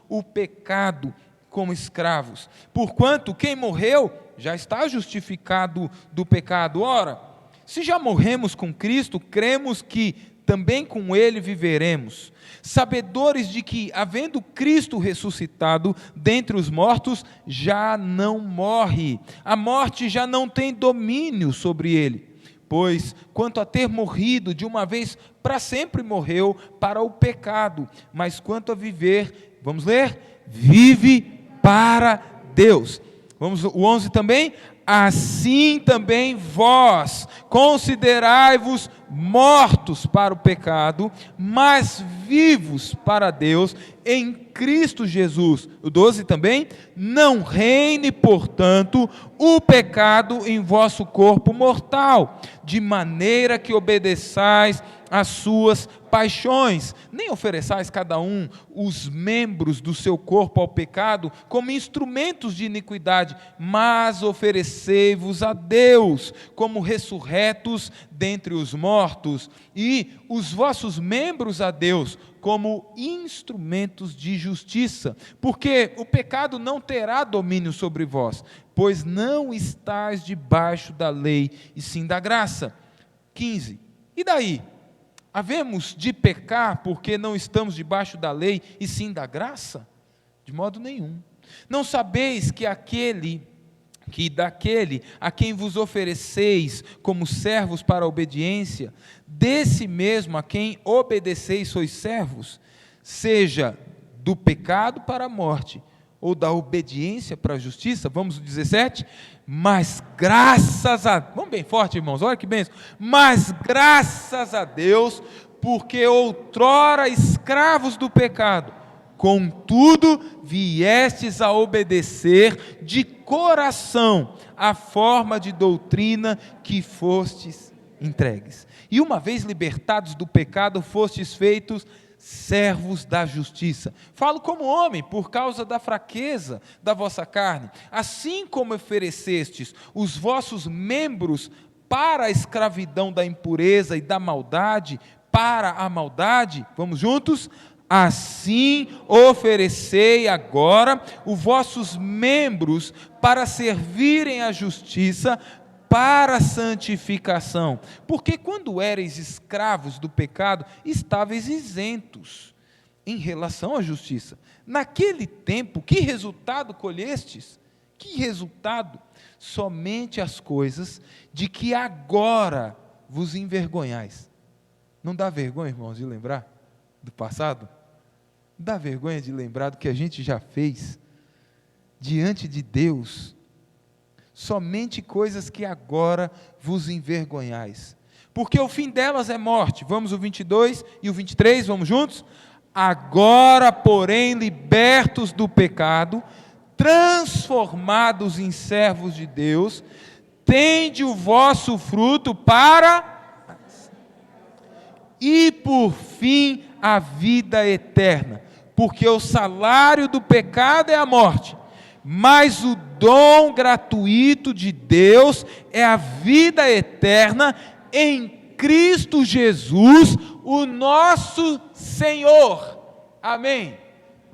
Speaker 1: o pecado como escravos. Porquanto quem morreu já está justificado do pecado. Ora, se já morremos com Cristo, cremos que também com Ele viveremos, sabedores de que, havendo Cristo ressuscitado dentre os mortos, já não morre, a morte já não tem domínio sobre ele, pois, quanto a ter morrido de uma vez para sempre, morreu para o pecado, mas quanto a viver, vamos ler? Vive para Deus. Vamos, o 11 também? Assim também vós, considerai-vos mortos para o pecado, mas vivos para Deus em Cristo Jesus. O 12 também? Não reine, portanto, o pecado em vosso corpo mortal, de maneira que obedeçais às suas paixões, nem ofereçais cada um os membros do seu corpo ao pecado como instrumentos de iniquidade, mas oferecei-vos a Deus como ressurretos dentre os mortos, e os vossos membros a Deus como instrumentos de justiça, porque o pecado não terá domínio sobre vós, pois não estáis debaixo da lei, e sim da graça. 15. E daí? Havemos de pecar porque não estamos debaixo da lei e sim da graça? De modo nenhum. Não sabeis que daquele a quem vos ofereceis como servos para a obediência, desse mesmo a quem obedeceis sois servos, seja do pecado para a morte, ou da obediência para a justiça? Vamos no 17? Mas graças a... Vamos bem forte, irmãos, olha que bênção. Mas graças a Deus, porque outrora escravos do pecado, contudo viestes a obedecer de coração a forma de doutrina que fostes entregues. E uma vez libertados do pecado, fostes feitos servos da justiça. Falo como homem, por causa da fraqueza da vossa carne. Assim como oferecestes os vossos membros para a escravidão da impureza e da maldade, para a maldade, vamos juntos? Assim oferecei agora os vossos membros para servirem à justiça, para a santificação, porque quando erais escravos do pecado, estáveis isentos em relação à justiça. Naquele tempo, que resultado colhestes? Que resultado? Somente as coisas de que agora vos envergonhais. Não dá vergonha, irmãos, de lembrar do passado? Dá vergonha de lembrar do que a gente já fez diante de Deus? Somente coisas que agora vos envergonhais, porque o fim delas é morte. Vamos o 22 e o 23, vamos juntos? Agora, porém, libertos do pecado, transformados em servos de Deus, tende o vosso fruto para... E por fim, a vida eterna, porque o salário do pecado é a morte, mas o dom gratuito de Deus é a vida eterna em Cristo Jesus, o nosso Senhor. Amém.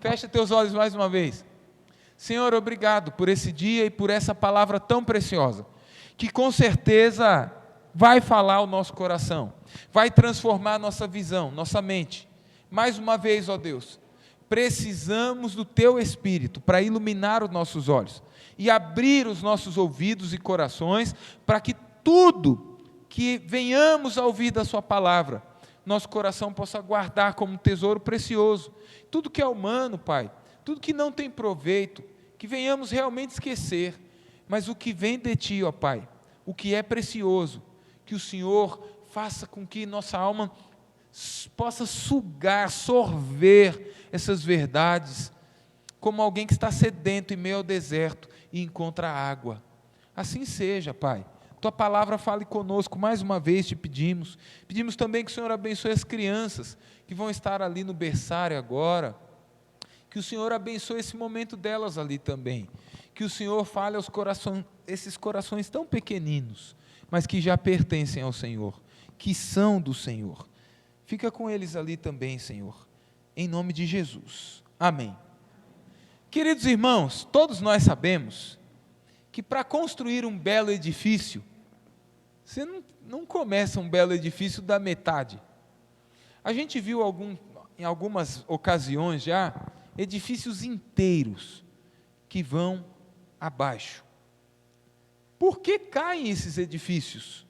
Speaker 1: Fecha teus olhos mais uma vez. Senhor, obrigado por esse dia e por essa palavra tão preciosa, que com certeza vai falar o nosso coração, vai transformar a nossa visão, nossa mente. Mais uma vez, ó Deus, precisamos do Teu Espírito para iluminar os nossos olhos e abrir os nossos ouvidos e corações para que tudo que venhamos a ouvir da Sua palavra, nosso coração possa guardar como um tesouro precioso. Tudo que é humano, Pai, tudo que não tem proveito, que venhamos realmente esquecer, mas o que vem de Ti, ó Pai, o que é precioso, que o Senhor faça com que nossa alma possa sugar, sorver essas verdades, como alguém que está sedento em meio ao deserto e encontra água. Assim seja, Pai. Tua palavra fale conosco, mais uma vez te pedimos. Pedimos também que o Senhor abençoe as crianças que vão estar ali no berçário agora, que o Senhor abençoe esse momento delas ali também, que o Senhor fale aos corações, esses corações tão pequeninos, mas que já pertencem ao Senhor, que são do Senhor. Fica com eles ali também, Senhor, em nome de Jesus. Amém. Queridos irmãos, todos nós sabemos que para construir um belo edifício, você não começa um belo edifício da metade. A gente viu em algumas ocasiões já, edifícios inteiros que vão abaixo. Por que caem esses edifícios?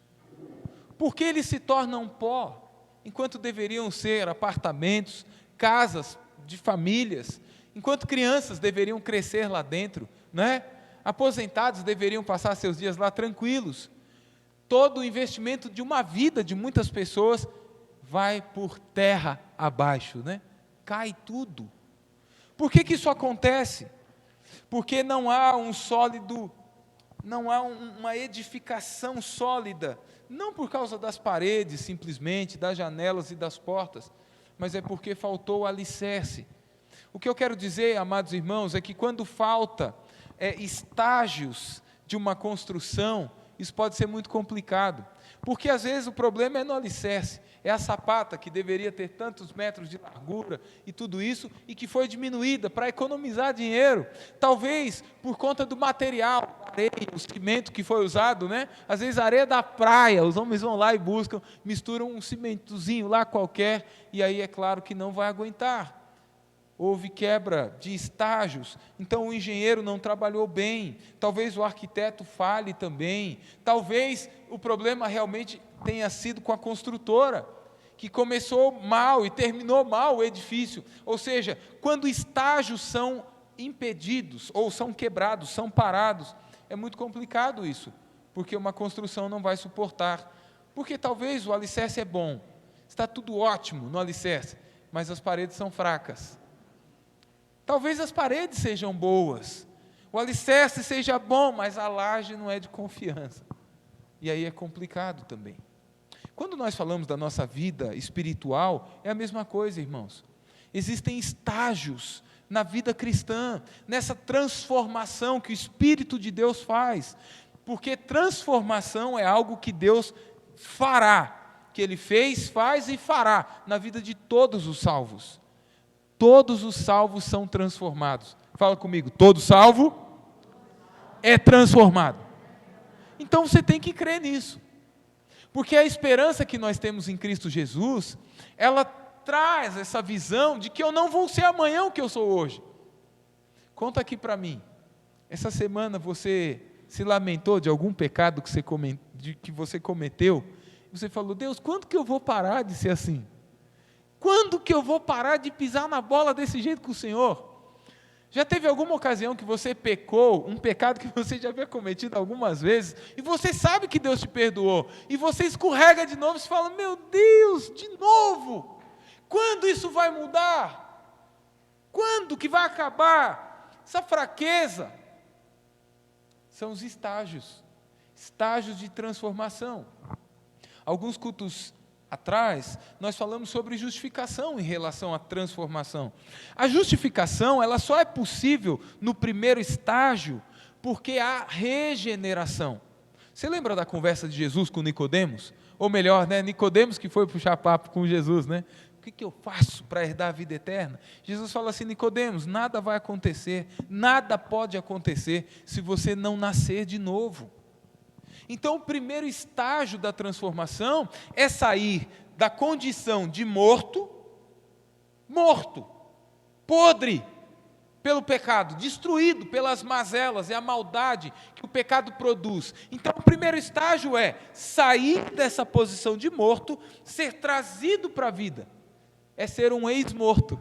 Speaker 1: Por que eles se tornam pó, enquanto deveriam ser apartamentos, casas de famílias, enquanto crianças deveriam crescer lá dentro, né? Aposentados deveriam passar seus dias lá tranquilos. Todo o investimento de uma vida de muitas pessoas vai por terra abaixo, né? Cai tudo. Por que isso acontece? Porque não há uma edificação sólida, não por causa das paredes simplesmente, das janelas e das portas, mas é porque faltou o alicerce. O que eu quero dizer, amados irmãos, é que quando falta estágios de uma construção, isso pode ser muito complicado, porque às vezes o problema é no alicerce, é a sapata que deveria ter tantos metros de largura e tudo isso, e que foi diminuída para economizar dinheiro, talvez por conta do material, a areia, o cimento que foi usado, né? Às vezes a areia da praia, os homens vão lá e buscam, misturam um cimentozinho lá qualquer, e aí é claro que não vai aguentar. houve quebra de estágios, então o engenheiro não trabalhou bem, talvez o arquiteto falhe também, talvez o problema realmente tenha sido com a construtora, que começou mal e terminou mal o edifício. Ou seja, quando estágios são impedidos, ou são quebrados, são parados, é muito complicado isso, porque uma construção não vai suportar, porque talvez o alicerce é bom, está tudo ótimo no alicerce, mas as paredes são fracas. Talvez as paredes sejam boas, o alicerce seja bom, mas a laje não é de confiança. E aí é complicado também. Quando nós falamos da nossa vida espiritual, é a mesma coisa, irmãos. Existem estágios na vida cristã, nessa transformação que o Espírito de Deus faz, porque transformação é algo que Deus fará, que Ele fez, faz e fará na vida de todos os salvos. Todos os salvos são transformados. Fala comigo, todo salvo é transformado. Então você tem que crer nisso, porque a esperança que nós temos em Cristo Jesus, ela traz essa visão de que eu não vou ser amanhã o que eu sou hoje. Conta aqui para mim, essa semana você se lamentou de algum pecado que você cometeu? Você falou, Deus, quando que eu vou parar de ser assim? Quando que eu vou parar de pisar na bola desse jeito com o Senhor? Já teve alguma ocasião que você pecou, um pecado que você já havia cometido algumas vezes, e você sabe que Deus te perdoou, e você escorrega de novo e fala, meu Deus, de novo? Quando isso vai mudar? Quando que vai acabar? Essa fraqueza são os estágios de transformação. Alguns cultos atrás, nós falamos sobre justificação em relação à transformação. A justificação, ela só é possível no primeiro estágio, porque há regeneração. Você lembra da conversa de Jesus com Nicodemos? Ou melhor, Nicodemos que foi puxar papo com Jesus, O que eu faço para herdar a vida eterna? Jesus fala assim, Nicodemos, nada vai acontecer, nada pode acontecer se você não nascer de novo. Então, o primeiro estágio da transformação é sair da condição de morto, podre pelo pecado, destruído pelas mazelas e a maldade que o pecado produz. Então, o primeiro estágio é sair dessa posição de morto, ser trazido para a vida, é ser um ex-morto.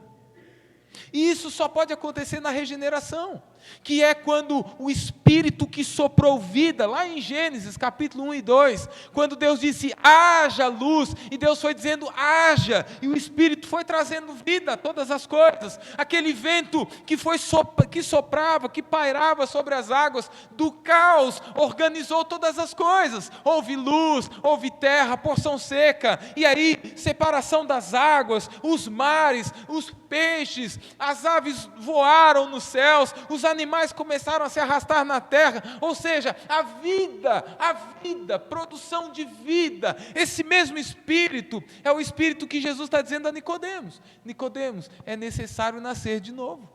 Speaker 1: E isso só pode acontecer na regeneração, que é quando o Espírito que soprou vida, lá em Gênesis capítulo 1 e 2, quando Deus disse, haja luz, e Deus foi dizendo, haja, e o Espírito foi trazendo vida a todas as coisas, aquele vento que soprava, que pairava sobre as águas, do caos, organizou todas as coisas, houve luz, houve terra, porção seca, e aí, separação das águas, os mares, os peixes, as aves voaram nos céus, os animais começaram a se arrastar na terra, ou seja, a vida, produção de vida, esse mesmo Espírito, é o Espírito que Jesus está dizendo a Nicodemos, Nicodemos, é necessário nascer de novo.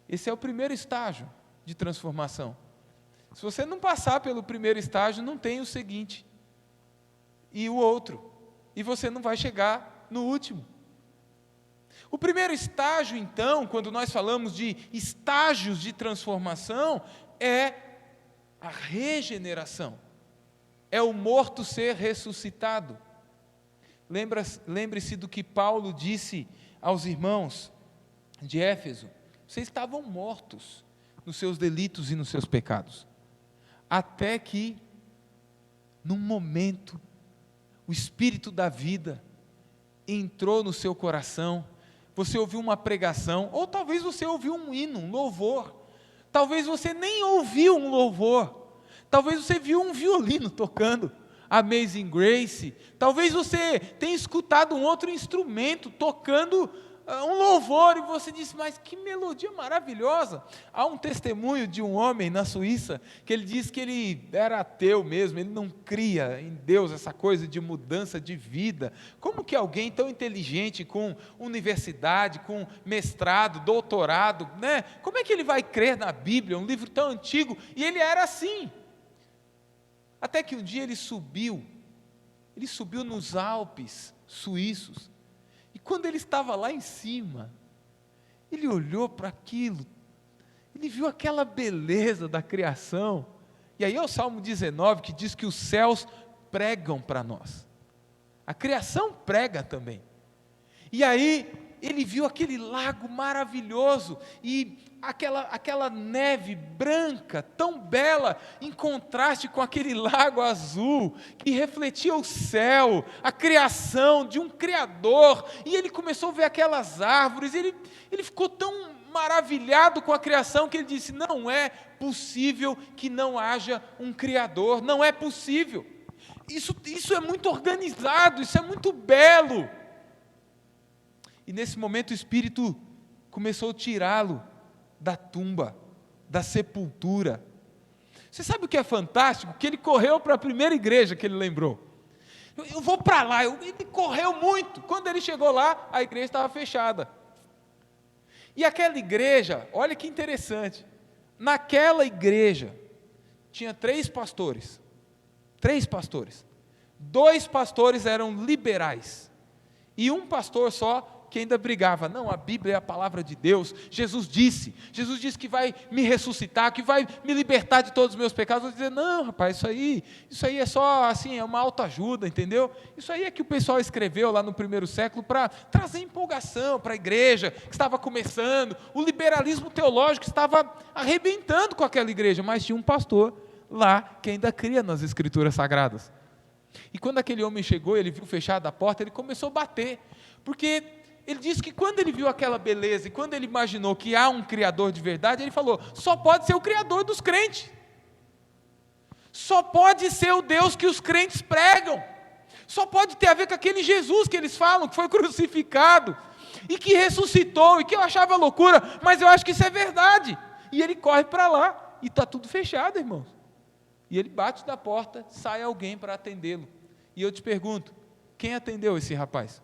Speaker 1: Esse é o primeiro estágio de transformação. Se você não passar pelo primeiro estágio, não tem o seguinte, e o outro, e você não vai chegar no último. O primeiro estágio, então, quando nós falamos de estágios de transformação, é a regeneração. É o morto ser ressuscitado. Lembre-se do que Paulo disse aos irmãos de Éfeso. Vocês estavam mortos nos seus delitos e nos seus pecados. Até que, num momento, o Espírito da vida entrou no seu coração. Você ouviu uma pregação, ou talvez você ouviu um hino, um louvor. Talvez você nem ouviu um louvor. Talvez você viu um violino tocando Amazing Grace. Talvez você tenha escutado um outro instrumento tocando um louvor e você disse, mas que melodia maravilhosa. Há um testemunho de um homem na Suíça que ele disse que ele era ateu mesmo, ele não cria em Deus essa coisa de mudança de vida. Como que alguém tão inteligente, com universidade, com mestrado, doutorado, como é que ele vai crer na Bíblia, um livro tão antigo? E ele era assim. Até que um dia ele subiu nos Alpes suíços, e quando ele estava lá em cima, ele olhou para aquilo, ele viu aquela beleza da criação, e aí é o Salmo 19 que diz que os céus pregam para nós, a criação prega também, e aí ele viu aquele lago maravilhoso, e aquela neve branca, tão bela, em contraste com aquele lago azul, que refletia o céu, a criação de um Criador, e ele começou a ver aquelas árvores, ele ficou tão maravilhado com a criação, que ele disse, não é possível que não haja um Criador, não é possível, isso é muito organizado, isso é muito belo, e nesse momento o Espírito começou a tirá-lo da tumba, da sepultura. Você sabe o que é fantástico? Que ele correu para a primeira igreja que ele lembrou. Eu vou para lá, ele correu muito. Quando ele chegou lá, a igreja estava fechada. E aquela igreja, olha que interessante, naquela igreja, tinha 3 pastores. 3 pastores. 2 pastores eram liberais. E um pastor só que ainda brigava, não, a Bíblia é a palavra de Deus, Jesus disse que vai me ressuscitar, que vai me libertar de todos os meus pecados. Eu vou dizer, não rapaz, isso aí é só assim, é uma autoajuda, entendeu? Isso aí é que o pessoal escreveu lá no primeiro século para trazer empolgação para a igreja, que estava começando, o liberalismo teológico estava arrebentando com aquela igreja, mas tinha um pastor lá que ainda cria nas escrituras sagradas. E quando aquele homem chegou, ele viu fechada a porta, ele começou a bater, porque ele disse que quando ele viu aquela beleza, e quando ele imaginou que há um Criador de verdade, ele falou, só pode ser o Criador dos crentes, só pode ser o Deus que os crentes pregam, só pode ter a ver com aquele Jesus que eles falam, que foi crucificado, e que ressuscitou, e que eu achava loucura, mas eu acho que isso é verdade, e ele corre para lá, e está tudo fechado, irmãos, e ele bate na porta, sai alguém para atendê-lo, e eu te pergunto, quem atendeu esse rapaz?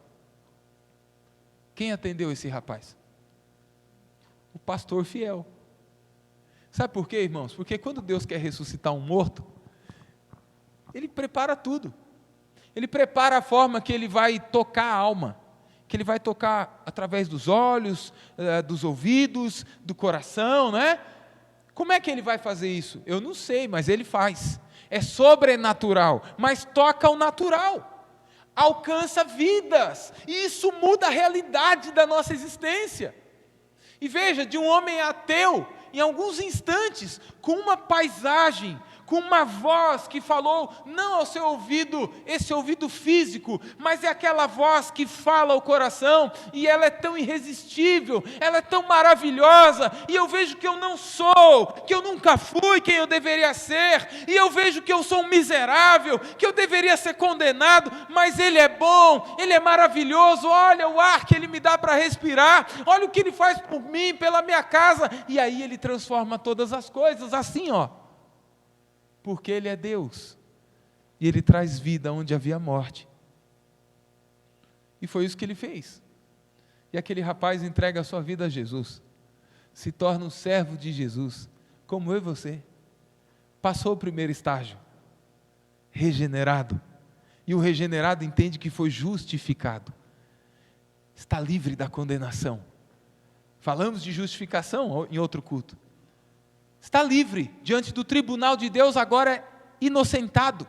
Speaker 1: Quem atendeu esse rapaz? O pastor fiel. Sabe por quê, irmãos? Porque quando Deus quer ressuscitar um morto, Ele prepara tudo. Ele prepara a forma que Ele vai tocar a alma, que Ele vai tocar através dos olhos, dos ouvidos, do coração, né? Como é que Ele vai fazer isso? Eu não sei, mas Ele faz. É sobrenatural, mas toca o natural. Alcança vidas, e isso muda a realidade da nossa existência. E veja, de um homem ateu, em alguns instantes, com uma paisagem, com uma voz que falou, não ao seu ouvido, esse ouvido físico, mas é aquela voz que fala ao coração, e ela é tão irresistível, ela é tão maravilhosa, e eu vejo que eu não sou, que eu nunca fui quem eu deveria ser, e eu vejo que eu sou um miserável, que eu deveria ser condenado, mas Ele é bom, Ele é maravilhoso, olha o ar que Ele me dá para respirar, olha o que Ele faz por mim, pela minha casa, e aí Ele transforma todas as coisas, assim ó, porque Ele é Deus, e Ele traz vida onde havia morte, e foi isso que Ele fez, e aquele rapaz entrega a sua vida a Jesus, se torna um servo de Jesus, como eu e você, passou o primeiro estágio, regenerado, e o regenerado entende que foi justificado, está livre da condenação, falamos de justificação em outro culto, está livre diante do tribunal de Deus, agora é inocentado,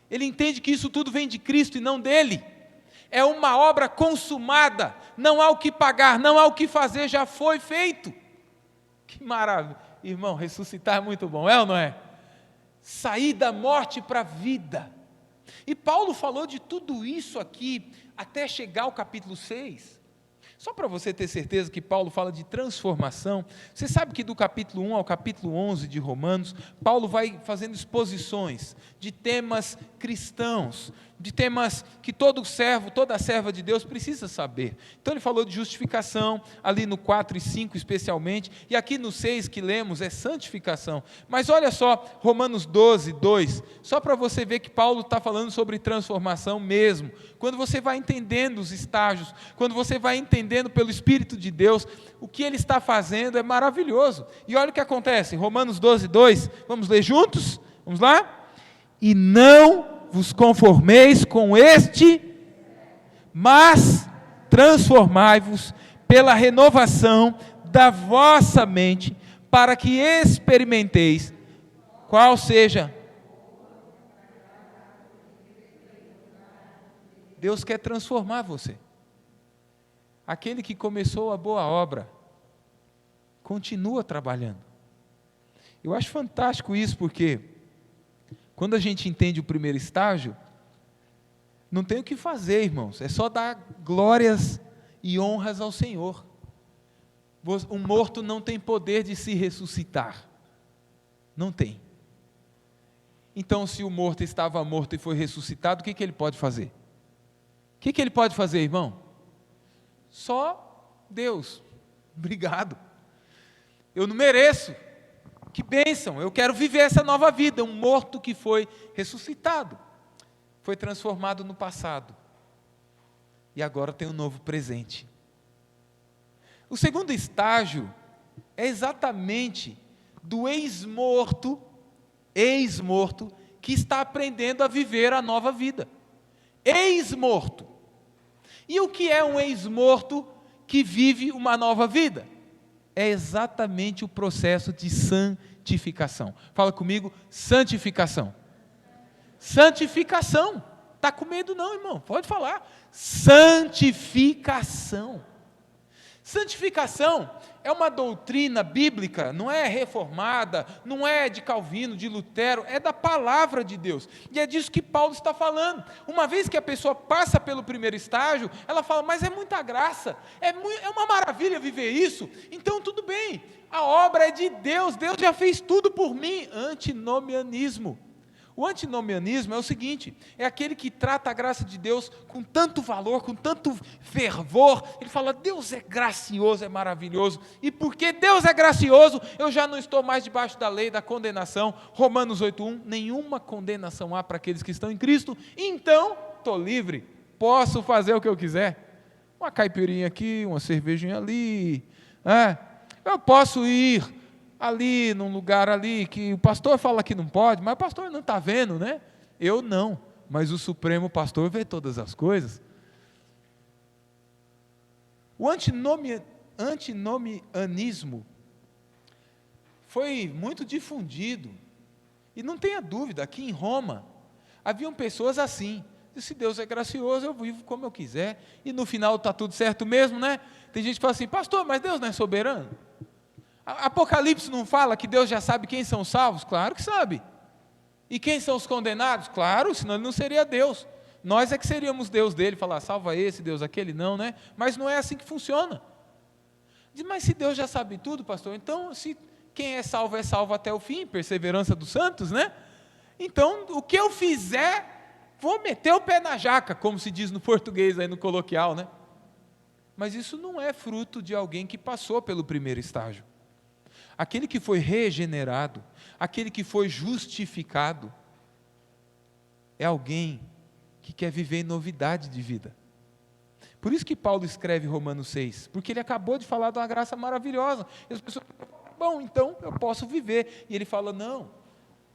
Speaker 1: ele entende que isso tudo vem de Cristo e não dele, é uma obra consumada, não há o que pagar, não há o que fazer, já foi feito, que maravilha, irmão, ressuscitar é muito bom, é ou não é? Sair da morte para a vida, e Paulo falou de tudo isso aqui, até chegar ao capítulo 6, só para você ter certeza que Paulo fala de transformação, você sabe que do capítulo 1 ao capítulo 11 de Romanos, Paulo vai fazendo exposições de temas cristãos, de temas que todo servo, toda serva de Deus precisa saber. Então ele falou de justificação, ali no 4 e 5 especialmente, e aqui no 6 que lemos é santificação. Mas olha só, Romanos 12, 2, só para você ver que Paulo está falando sobre transformação mesmo. Quando você vai entendendo os estágios, quando você vai entendendo pelo Espírito de Deus, o que ele está fazendo é maravilhoso. E olha o que acontece, Romanos 12, 2, vamos ler juntos? Vamos lá? E não vos conformeis com este, mas transformai-vos pela renovação da vossa mente, para que experimenteis qual seja. Deus quer transformar você. Aquele que começou a boa obra, continua trabalhando. Eu acho fantástico isso, porque quando a gente entende o primeiro estágio, não tem o que fazer, irmãos, é só dar glórias e honras ao Senhor. Um morto não tem poder de se ressuscitar, não tem. Então, se o morto estava morto e foi ressuscitado, o que ele pode fazer? O que ele pode fazer, irmão? Só Deus, obrigado, eu não mereço, que bênção, eu quero viver essa nova vida. Um morto que foi ressuscitado, foi transformado no passado, e agora tem um novo presente. O segundo estágio é exatamente do ex-morto, que está aprendendo a viver a nova vida. Ex-morto. E o que é um ex-morto que vive uma nova vida? É exatamente o processo de santificação. Fala comigo, santificação. Santificação. Está com medo não, irmão? Pode falar. Santificação. Santificação é uma doutrina bíblica, não é reformada, não é de Calvino, de Lutero, é da palavra de Deus. E é disso que Paulo está falando. Uma vez que a pessoa passa pelo primeiro estágio, ela fala, mas é muita graça, é uma maravilha viver isso, então tudo bem, a obra é de Deus, Deus já fez tudo por mim. Antinomianismo. O antinomianismo é o seguinte, é aquele que trata a graça de Deus com tanto valor, com tanto fervor. Ele fala, Deus é gracioso, é maravilhoso, e porque Deus é gracioso, eu já não estou mais debaixo da lei, da condenação. Romanos 8:1, nenhuma condenação há para aqueles que estão em Cristo, então estou livre, posso fazer o que eu quiser. Uma caipirinha aqui, uma cervejinha ali, eu posso ir ali, num lugar ali, que o pastor fala que não pode, mas o pastor não está vendo, né? Eu não, mas o Supremo Pastor vê todas as coisas. O antinomianismo foi muito difundido, e não tenha dúvida, aqui em Roma, haviam pessoas assim, se Deus é gracioso, eu vivo como eu quiser, e no final está tudo certo mesmo, né? Tem gente que fala assim, pastor, mas Deus não é soberano? Apocalipse não fala que Deus já sabe quem são os salvos? Claro que sabe. E quem são os condenados? Claro, senão ele não seria Deus. Nós é que seríamos Deus dele, falar, salva esse, Deus aquele, não, né? Mas não é assim que funciona. Diz, mas se Deus já sabe tudo, pastor, então se quem é salvo até o fim, perseverança dos santos, né? Então, o que eu fizer, vou meter o pé na jaca, como se diz no português aí no coloquial, né? Mas isso não é fruto de alguém que passou pelo primeiro estágio. Aquele que foi regenerado, aquele que foi justificado, é alguém que quer viver em novidade de vida. Por isso que Paulo escreve Romanos 6, porque ele acabou de falar de uma graça maravilhosa. E as pessoas falam, bom, então eu posso viver. E ele fala, não.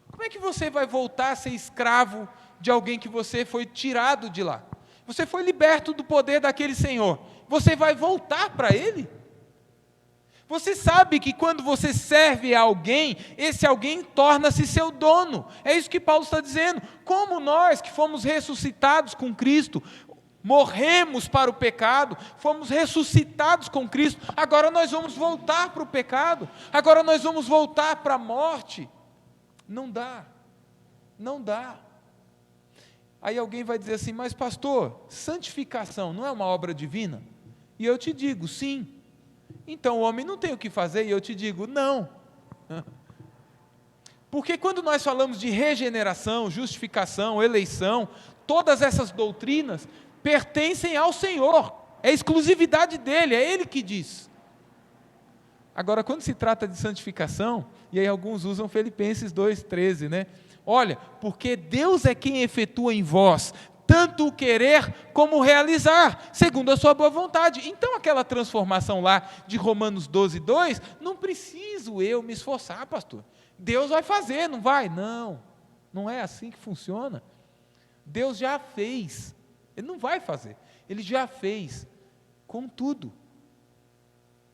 Speaker 1: Como é que você vai voltar a ser escravo de alguém que você foi tirado de lá? Você foi liberto do poder daquele Senhor. Você vai voltar para Ele? Você sabe que quando você serve a alguém, esse alguém torna-se seu dono. É isso que Paulo está dizendo. Como nós que fomos ressuscitados com Cristo, morremos para o pecado, fomos ressuscitados com Cristo, agora nós vamos voltar para o pecado, agora nós vamos voltar para a morte. Não dá, não dá. Aí alguém vai dizer assim, mas pastor, santificação não é uma obra divina? E eu te digo, sim. Então o homem não tem o que fazer, e eu te digo, não. Porque quando nós falamos de regeneração, justificação, eleição, todas essas doutrinas pertencem ao Senhor, é exclusividade dele, é Ele que diz. Agora, quando se trata de santificação, e aí alguns usam Filipenses 2,13, né? Olha, porque Deus é quem efetua em vós, tanto o querer como o realizar, segundo a sua boa vontade. Então aquela transformação lá de Romanos 12:2, não preciso eu me esforçar, pastor. Deus vai fazer, não vai? Não, não é assim que funciona. Deus já fez, Ele não vai fazer, Ele já fez, com tudo.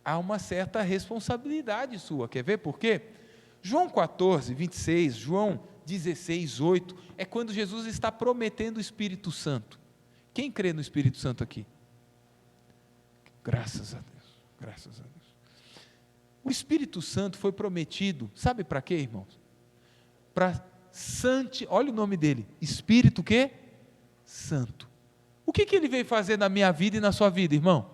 Speaker 1: há uma certa responsabilidade sua. Quer ver por quê? João 14, 26, João 16, 8, é quando Jesus está prometendo o Espírito Santo. Quem crê no Espírito Santo aqui? Graças a Deus, graças a Deus. O Espírito Santo foi prometido, sabe para quê, irmãos? Para olha o nome dele, Espírito quê? Santo. O que ele veio fazer na minha vida e na sua vida, irmão?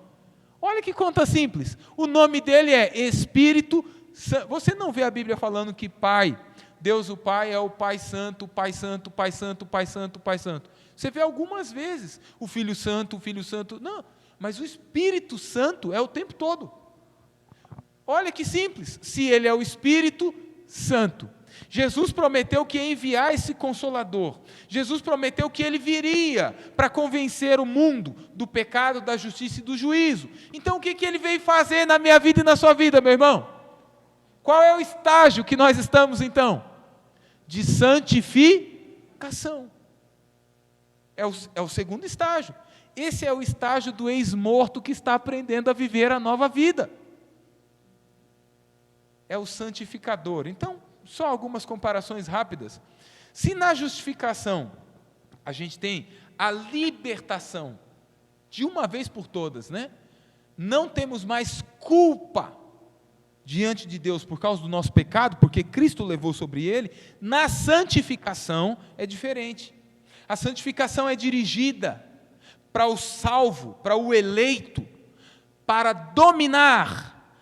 Speaker 1: Olha que conta simples, o nome dele é Espírito Santo. Você não vê a Bíblia falando que Pai, Deus o Pai é o Pai Santo, Pai Santo, Pai Santo, Pai Santo, Pai Santo. Você vê algumas vezes o Filho Santo, não, mas o Espírito Santo é o tempo todo. Olha que simples, se ele é o Espírito Santo, Jesus prometeu que ia enviar esse Consolador, Jesus prometeu que ele viria para convencer o mundo do pecado, da justiça e do juízo. Então o que ele veio fazer na minha vida e na sua vida, meu irmão? Qual é o estágio que nós estamos então? De santificação. É o segundo estágio. Esse é o estágio do ex-morto que está aprendendo a viver a nova vida. É o santificador. Então, só algumas comparações rápidas. Se na justificação a gente tem a libertação de uma vez por todas, né? Não temos mais culpa diante de Deus por causa do nosso pecado, porque Cristo levou sobre ele. Na santificação é diferente. A santificação é dirigida para o salvo, para o eleito, para dominar,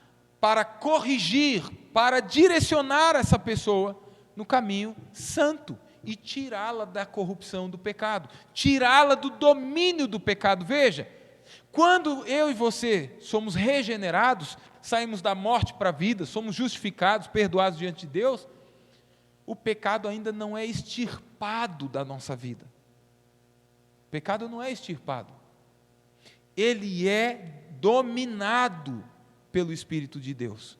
Speaker 1: para corrigir, para direcionar essa pessoa no caminho santo e tirá-la da corrupção do pecado, tirá-la do domínio do pecado. Veja, quando eu e você somos regenerados, saímos da morte para a vida, somos justificados, perdoados diante de Deus, o pecado ainda não é extirpado da nossa vida. O pecado não é extirpado. Ele é dominado pelo Espírito de Deus.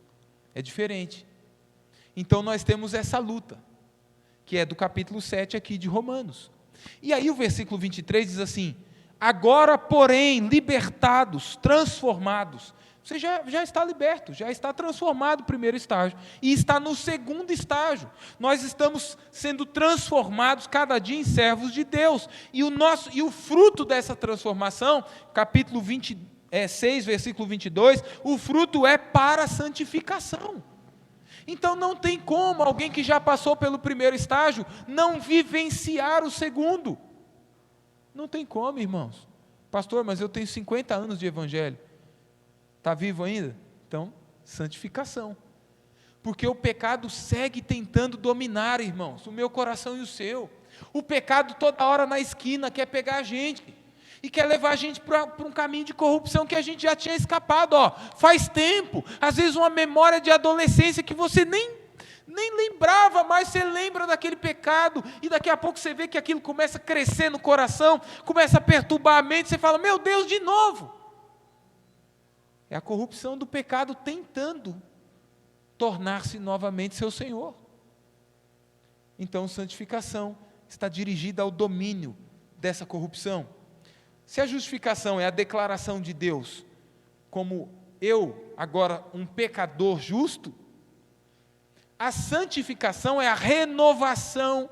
Speaker 1: É diferente. Então nós temos essa luta, que é do capítulo 7 aqui de Romanos. E aí o versículo 23 diz assim: agora, porém, libertados, transformados. Você já está liberto, já está transformado no primeiro estágio, e está no segundo estágio. Nós estamos sendo transformados cada dia em servos de Deus, e o fruto dessa transformação, capítulo 26, versículo 22, o fruto é para a santificação. Então não tem como alguém que já passou pelo primeiro estágio não vivenciar o segundo. Não tem como, irmãos. Pastor, mas eu tenho 50 anos de evangelho. Está vivo ainda? Então, santificação. Porque o pecado segue tentando dominar, irmãos, o meu coração e o seu. O pecado toda hora na esquina quer pegar a gente e quer levar a gente para um caminho de corrupção que a gente já tinha escapado, faz tempo. Às vezes uma memória de adolescência que você nem lembrava, mas você lembra daquele pecado, e daqui a pouco você vê que aquilo começa a crescer no coração, começa a perturbar a mente, você fala, meu Deus, de novo. É a corrupção do pecado tentando tornar-se novamente seu Senhor. Então, santificação está dirigida ao domínio dessa corrupção. Se a justificação é a declaração de Deus como eu, agora um pecador justo, a santificação é a renovação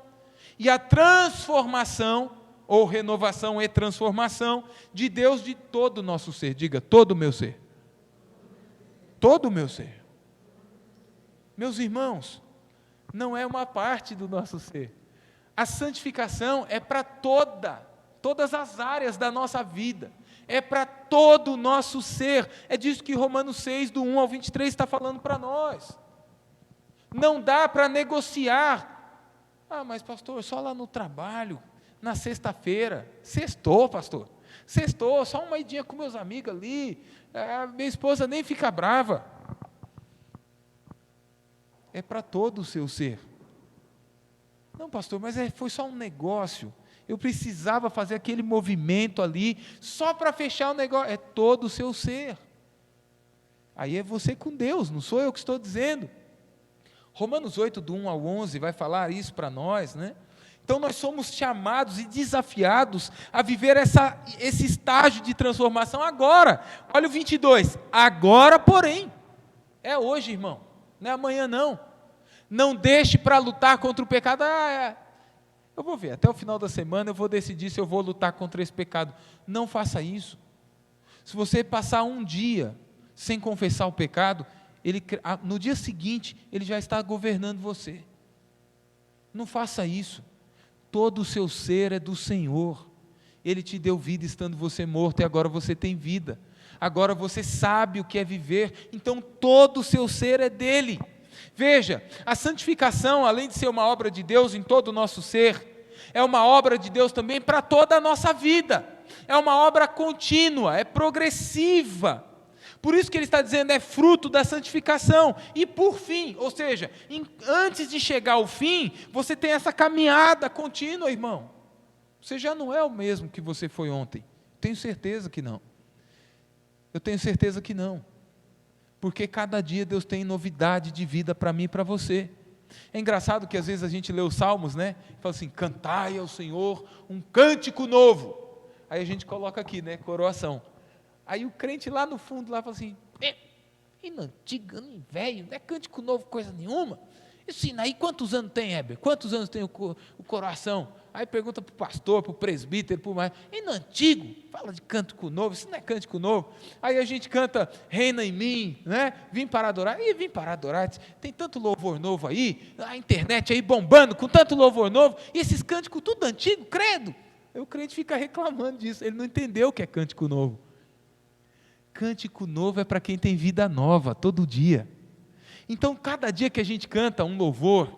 Speaker 1: e a transformação, ou renovação e transformação, de Deus de todo o nosso ser. Diga, todo o meu ser. Todo o meu ser. Meus irmãos, não é uma parte do nosso ser. A santificação é para todas as áreas da nossa vida. É para todo o nosso ser. É disso que Romanos 6, do 1 ao 23, está falando para nós. Não dá para negociar. Mas pastor, só lá no trabalho, na sexta-feira. Sextou, pastor. Sextou, só uma idinha com meus amigos ali. Minha esposa nem fica brava. É para todo o seu ser. Não, pastor, mas foi só um negócio. Eu precisava fazer aquele movimento ali, só para fechar o negócio. É todo o seu ser. Aí é você com Deus, não sou eu que estou dizendo. Romanos 8, do 1 ao 11, vai falar isso para nós, né? Então nós somos chamados e desafiados a viver esse estágio de transformação agora. Olha o 22. Agora, porém, é hoje, irmão, não é amanhã não. Não deixe para lutar contra o pecado. Eu vou ver, até o final da semana eu vou decidir se eu vou lutar contra esse pecado. Não faça isso. Se você passar um dia sem confessar o pecado, no dia seguinte ele já está governando você. Não faça isso. Todo o seu ser é do Senhor. Ele te deu vida estando você morto, e agora você tem vida. Agora você sabe o que é viver, então todo o seu ser é dele. Veja, a santificação, além de ser uma obra de Deus em todo o nosso ser, é uma obra de Deus também para toda a nossa vida. É uma obra contínua, é progressiva. Por isso que ele está dizendo, é fruto da santificação. E por fim, ou seja, antes de chegar ao fim, você tem essa caminhada contínua, irmão. Você já não é o mesmo que você foi ontem. Tenho certeza que não. Eu tenho certeza que não. Porque cada dia Deus tem novidade de vida para mim e para você. É engraçado que às vezes a gente lê os salmos, né? Fala assim, cantai ao Senhor um cântico novo. Aí a gente coloca aqui, né? Coroação. Aí o crente lá no fundo lá fala assim, hino antigo, hino velho, não é cântico novo coisa nenhuma. Isso aí quantos anos tem, Heber? Quantos anos tem o coração? Aí pergunta para o pastor, para o presbítero, para o mais. Hino antigo, fala de cântico novo, isso não é cântico novo. Aí a gente canta, reina em mim, né? Vim para adorar. E vim para adorar, tem tanto louvor novo aí, a internet aí bombando com tanto louvor novo, e esses cânticos tudo antigo, credo. Aí o crente fica reclamando disso, ele não entendeu o que é cântico novo. Cântico novo é para quem tem vida nova, todo dia. Então, cada dia que a gente canta um louvor,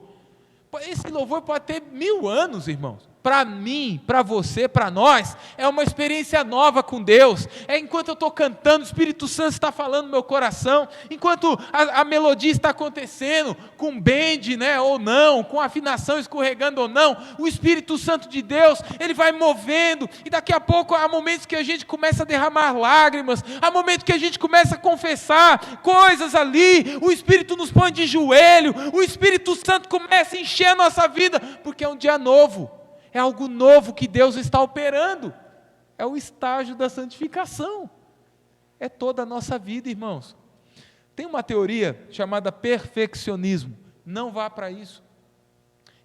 Speaker 1: esse louvor pode ter 1000 anos, irmãos. Para mim, para você, para nós, é uma experiência nova com Deus. É enquanto eu estou cantando, o Espírito Santo está falando no meu coração, enquanto a melodia está acontecendo, com bend, né, ou não, com afinação escorregando ou não, o Espírito Santo de Deus, ele vai movendo, e daqui a pouco há momentos que a gente começa a derramar lágrimas, há momentos que a gente começa a confessar coisas ali, o Espírito nos põe de joelho, o Espírito Santo começa a encher a nossa vida, porque é um dia novo. É algo novo que Deus está operando. É o estágio da santificação. É toda a nossa vida, irmãos. Tem uma teoria chamada perfeccionismo. Não vá para isso.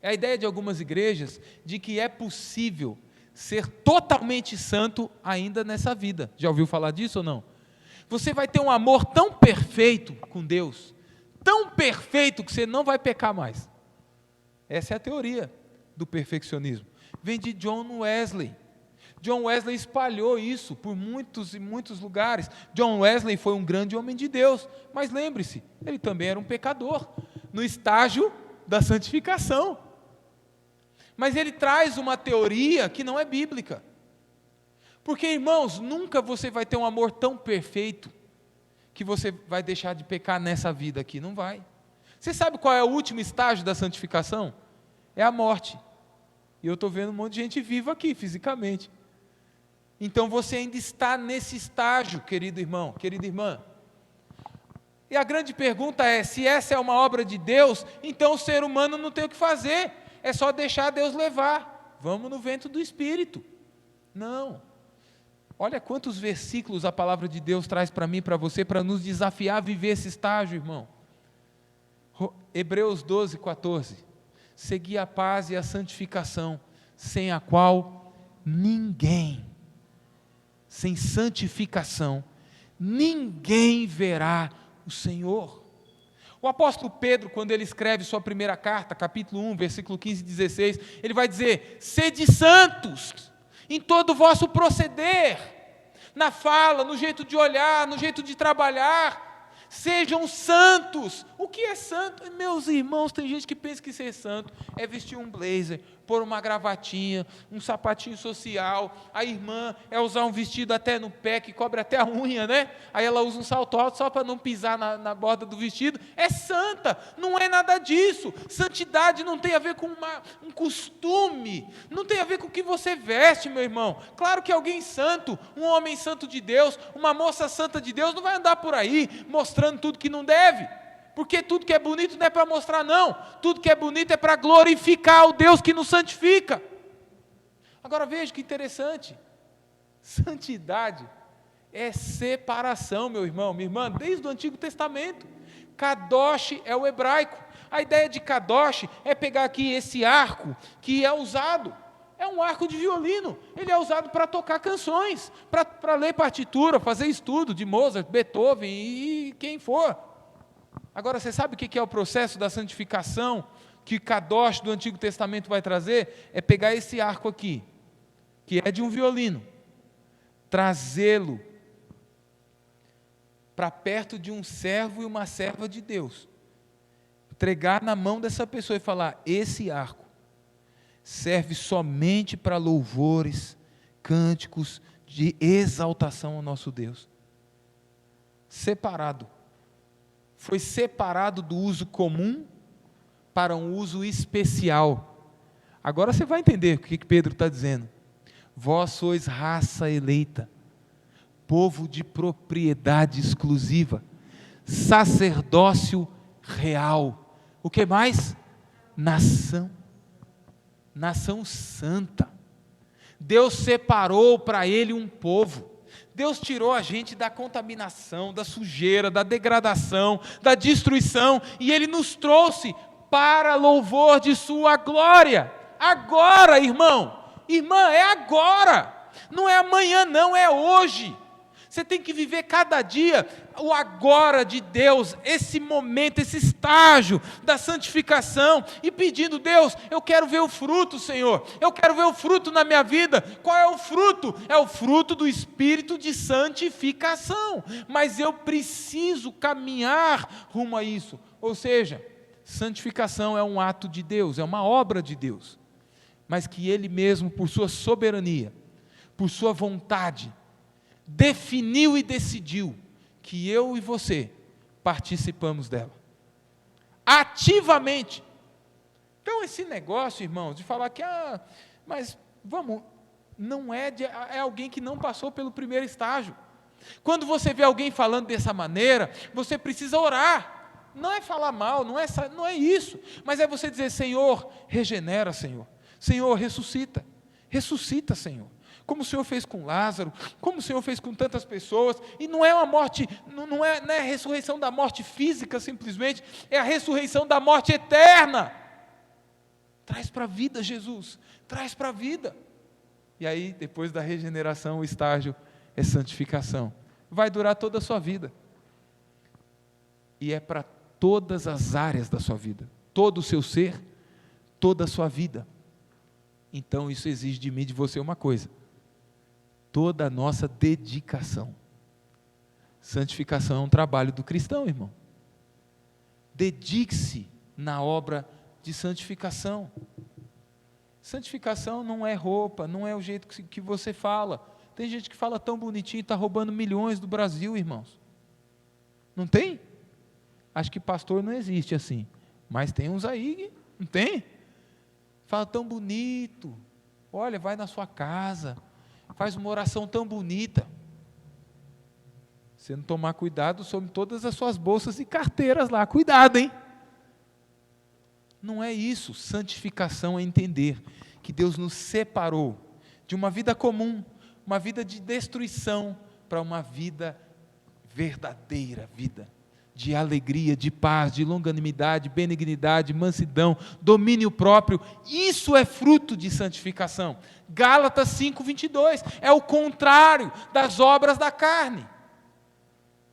Speaker 1: É a ideia de algumas igrejas de que é possível ser totalmente santo ainda nessa vida. Já ouviu falar disso ou não? Você vai ter um amor tão perfeito com Deus, tão perfeito que você não vai pecar mais. Essa é a teoria do perfeccionismo. Vem de John Wesley. John Wesley espalhou isso por muitos e muitos lugares. John Wesley foi um grande homem de Deus, mas lembre-se, ele também era um pecador, no estágio da santificação. Mas ele traz uma teoria que não é bíblica. Porque, irmãos, nunca você vai ter um amor tão perfeito que você vai deixar de pecar nessa vida aqui, não vai. Você sabe qual é o último estágio da santificação? É a morte. E eu estou vendo um monte de gente viva aqui, fisicamente. Então você ainda está nesse estágio, querido irmão, querida irmã. E a grande pergunta é, se essa é uma obra de Deus, então o ser humano não tem o que fazer, é só deixar Deus levar. Vamos no vento do Espírito. Não. Olha quantos versículos a palavra de Deus traz para mim e para você, para nos desafiar a viver esse estágio, irmão. Hebreus 12, 14. Segui a paz e a santificação, sem a qual ninguém, sem santificação, ninguém verá o Senhor. O apóstolo Pedro, quando ele escreve sua primeira carta, capítulo 1, versículo 15 e 16, ele vai dizer, sede santos em todo o vosso proceder, na fala, no jeito de olhar, no jeito de trabalhar, sejam santos. O que é santo? Meus irmãos, tem gente que pensa que ser santo é vestir um blazer, pôr uma gravatinha, um sapatinho social. A irmã é usar um vestido até no pé, que cobre até a unha, né? Aí ela usa um salto alto só para não pisar na borda do vestido. É santa, não é nada disso. Santidade não tem a ver com um costume, não tem a ver com o que você veste, meu irmão. Claro que alguém santo, um homem santo de Deus, uma moça santa de Deus, não vai andar por aí mostrando tudo que não deve. Porque tudo que é bonito não é para mostrar, não. Tudo que é bonito é para glorificar o Deus que nos santifica. Agora veja que interessante. Santidade é separação, meu irmão, minha irmã, desde o Antigo Testamento. Kadosh é o hebraico. A ideia de Kadosh é pegar aqui esse arco que é usado. É um arco de violino. Ele é usado para tocar canções, para ler partitura, fazer estudo de Mozart, Beethoven e quem for. Agora, você sabe o que é o processo da santificação que Kadosh do Antigo Testamento vai trazer? É pegar esse arco aqui, que é de um violino, trazê-lo para perto de um servo e uma serva de Deus, entregar na mão dessa pessoa e falar: esse arco serve somente para louvores, cânticos de exaltação ao nosso Deus. Separado. Foi separado do uso comum para um uso especial. Agora você vai entender o que Pedro está dizendo. Vós sois raça eleita, povo de propriedade exclusiva, sacerdócio real. O que mais? Nação santa. Deus separou para ele um povo. Deus tirou a gente da contaminação, da sujeira, da degradação, da destruição, e Ele nos trouxe para louvor de sua glória. Agora, irmão, irmã, é agora. Não é amanhã não, é hoje. Você tem que viver cada dia o agora de Deus, esse momento, esse estágio da santificação, e pedindo: Deus, eu quero ver o fruto, Senhor, eu quero ver o fruto na minha vida. Qual é o fruto? É o fruto do Espírito de santificação, mas eu preciso caminhar rumo a isso. Ou seja, santificação é um ato de Deus, é uma obra de Deus, mas que Ele mesmo, por sua soberania, por sua vontade, definiu e decidiu que eu e você participamos dela, ativamente. Então esse negócio, irmãos, de falar que, mas vamos, não é alguém que não passou pelo primeiro estágio. Quando você vê alguém falando dessa maneira, você precisa orar. Não é falar mal, não é isso, mas é você dizer: Senhor, regenera, Senhor. Senhor, ressuscita, Senhor. Como o Senhor fez com Lázaro, como o Senhor fez com tantas pessoas. E não é uma morte, não é a ressurreição da morte física simplesmente, é a ressurreição da morte eterna. Traz para a vida, Jesus, traz para a vida. E aí, depois da regeneração, o estágio é santificação. Vai durar toda a sua vida. E é para todas as áreas da sua vida, todo o seu ser, toda a sua vida. Então isso exige de mim e de você uma coisa: toda a nossa dedicação. Santificação é um trabalho do cristão, irmão. Dedique-se na obra de santificação. Santificação não é roupa, não é o jeito que você fala. Tem gente que fala tão bonitinho e está roubando milhões do Brasil, irmãos. Não tem? Acho que pastor não existe assim, mas tem uns aí, não tem? Fala tão bonito, olha, vai na sua casa, faz uma oração tão bonita. Se não tomar cuidado, some todas as suas bolsas e carteiras lá, cuidado, hein? Não é isso. Santificação é entender que Deus nos separou de uma vida comum, uma vida de destruição, para uma vida verdadeira, vida de alegria, de paz, de longanimidade, benignidade, mansidão, domínio próprio. Isso é fruto de santificação. Gálatas 5:22, é o contrário das obras da carne.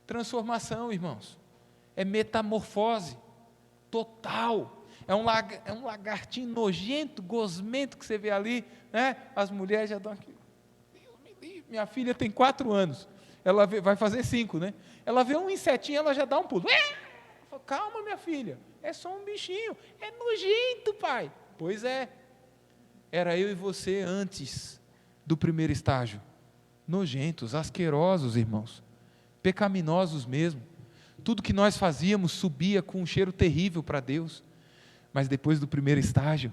Speaker 1: Transformação, irmãos, é metamorfose total. É um lagartinho nojento, gosmento que você vê ali, né? As mulheres já dão aqui. Deus me livre. Minha filha tem 4 anos, ela vai fazer 5, né? Ela vê um insetinho, ela já dá um pulo. Falo, calma, minha filha, é só um bichinho. É nojento, pai. Pois é. Era eu e você antes do primeiro estágio. Nojentos, asquerosos, irmãos. Pecaminosos mesmo. Tudo que nós fazíamos subia com um cheiro terrível para Deus. Mas depois do primeiro estágio,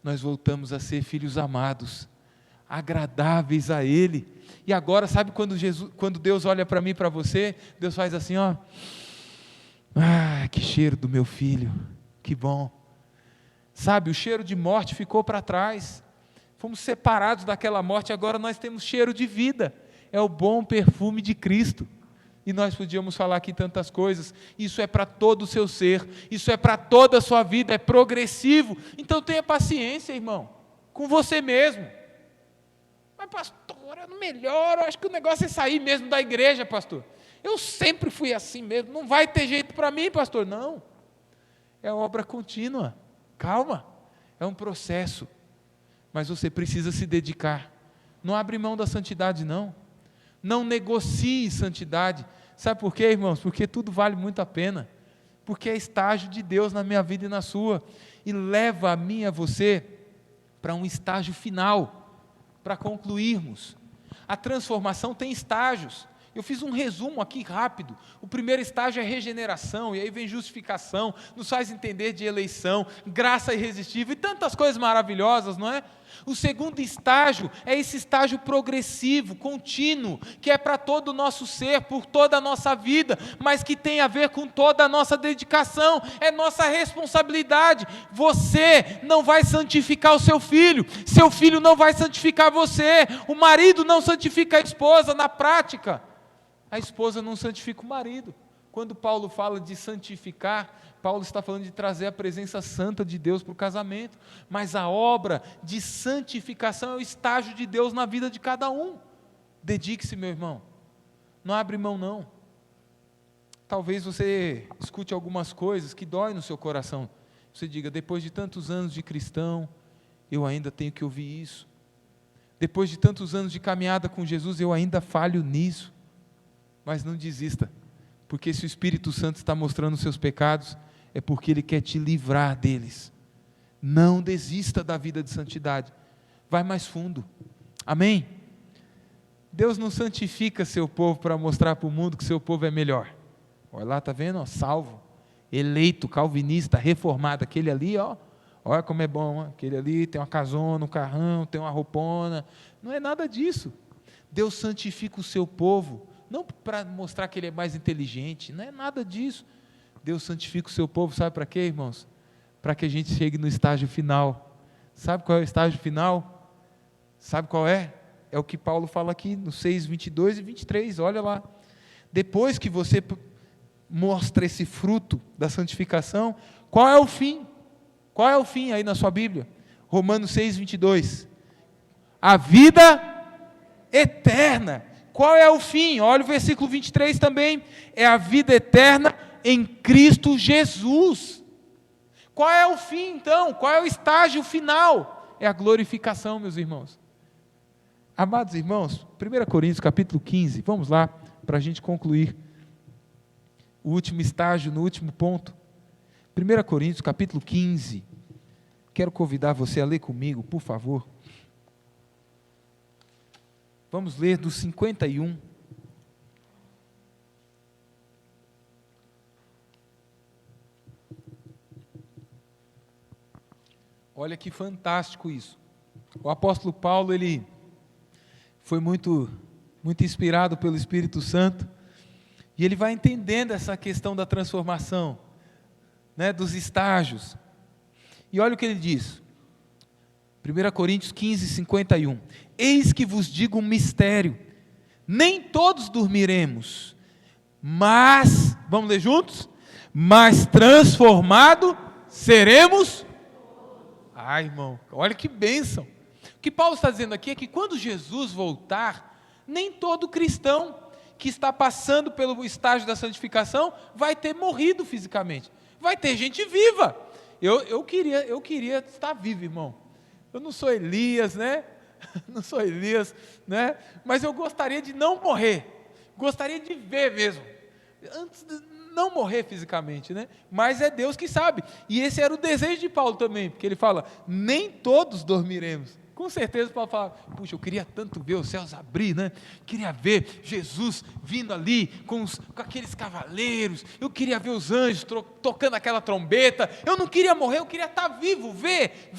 Speaker 1: nós voltamos a ser filhos amados, agradáveis a Ele. E agora, sabe quando Deus olha para mim e para você, Deus faz assim, ó, Ah, que cheiro do meu filho, que bom. Sabe, o cheiro de morte ficou para trás. Fomos separados daquela morte, agora nós temos cheiro de vida. É o bom perfume de Cristo. E nós podíamos falar aqui tantas coisas. Isso é para todo o seu ser, isso é para toda a sua vida, é progressivo. Então tenha paciência, irmão, com você mesmo. Mas pastor, eu não melhoro, acho que o negócio é sair mesmo da igreja, pastor. Eu sempre fui assim mesmo, não vai ter jeito para mim, pastor. Não, é obra contínua, calma, é um processo. Mas você precisa se dedicar. Não abre mão da santidade, não. Não negocie santidade. Sabe por quê, irmãos? Porque tudo vale muito a pena. Porque é estágio de Deus na minha vida e na sua. E leva a mim e a você para um estágio final, para concluirmos. A transformação tem estágios. Eu fiz um resumo aqui rápido. O primeiro estágio é regeneração, e aí vem justificação, nos faz entender de eleição, graça irresistível e tantas coisas maravilhosas, não é? O segundo estágio é esse estágio progressivo, contínuo, que é para todo o nosso ser, por toda a nossa vida, mas que tem a ver com toda a nossa dedicação, é nossa responsabilidade. Você não vai santificar o seu filho não vai santificar você, o marido não santifica a esposa, na prática. A esposa não santifica o marido. Quando Paulo fala de santificar, Paulo está falando de trazer a presença santa de Deus para o casamento. Mas a obra de santificação é o estágio de Deus na vida de cada um. Dedique-se, meu irmão. Não abre mão, não. Talvez você escute algumas coisas que doem no seu coração. Você diga, depois de tantos anos de cristão, eu ainda tenho que ouvir isso. Depois de tantos anos de caminhada com Jesus, eu ainda falho nisso. Mas não desista, porque se o Espírito Santo está mostrando os seus pecados, é porque Ele quer te livrar deles. Não desista da vida de santidade, vai mais fundo, amém? Deus não santifica seu povo para mostrar para o mundo que seu povo é melhor. Olha lá, está vendo? Salvo, eleito, calvinista, reformado, aquele ali, olha como é bom, aquele ali tem uma casona, um carrão, tem uma roupona, não é nada disso. Deus santifica o seu povo, não para mostrar que ele é mais inteligente, não é nada disso. Deus santifica o seu povo, sabe para quê, irmãos? Para que a gente chegue no estágio final. Sabe qual é o estágio final? Sabe qual é? É o que Paulo fala aqui, no 6, 22 e 23, olha lá. Depois que você mostra esse fruto da santificação, qual é o fim? Qual é o fim aí na sua Bíblia? Romanos 6, 22. A vida eterna. Qual é o fim? Olha o versículo 23 também. É a vida eterna em Cristo Jesus. Qual é o fim, então? Qual é o estágio final? É a glorificação, meus irmãos. Amados irmãos, 1 Coríntios capítulo 15, vamos lá, para a gente concluir o último estágio, no último ponto. 1 Coríntios capítulo 15. Quero convidar você a ler comigo, por favor. Vamos ler do 51. Olha que fantástico isso. O apóstolo Paulo, ele foi muito inspirado pelo Espírito Santo, e ele vai entendendo essa questão da transformação, né, dos estágios. E olha o que ele diz. 1 Coríntios 15, 51. Eis que vos digo um mistério, nem todos dormiremos, mas, vamos ler juntos? Mas transformado seremos. Ai, irmão, olha que bênção. O que Paulo está dizendo aqui é que quando Jesus voltar, nem todo cristão que está passando pelo estágio da santificação vai ter morrido fisicamente. Vai ter gente viva. Eu queria estar vivo, irmão. Eu não sou Elias, né? Não sou Elias, né? Mas eu gostaria de não morrer. Gostaria de ver mesmo. Antes de não morrer fisicamente, né? Mas é Deus que sabe. E esse era o desejo de Paulo também, porque ele fala, nem todos dormiremos. Com certeza Paulo fala, puxa, eu queria tanto ver os céus abrir, né? Queria ver Jesus vindo ali com aqueles cavaleiros, eu queria ver os anjos tocando aquela trombeta, eu não queria morrer, eu queria estar vivo, ver,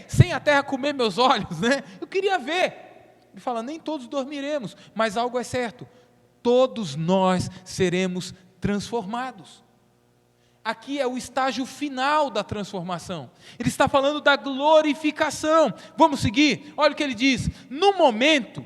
Speaker 1: sem a terra comer meus olhos, né? Eu queria ver. Ele fala, nem todos dormiremos, mas algo é certo, todos nós seremos transformados. aqui é o estágio final da transformação. Ele está falando da glorificação. Vamos seguir? Olha o que ele diz: no momento,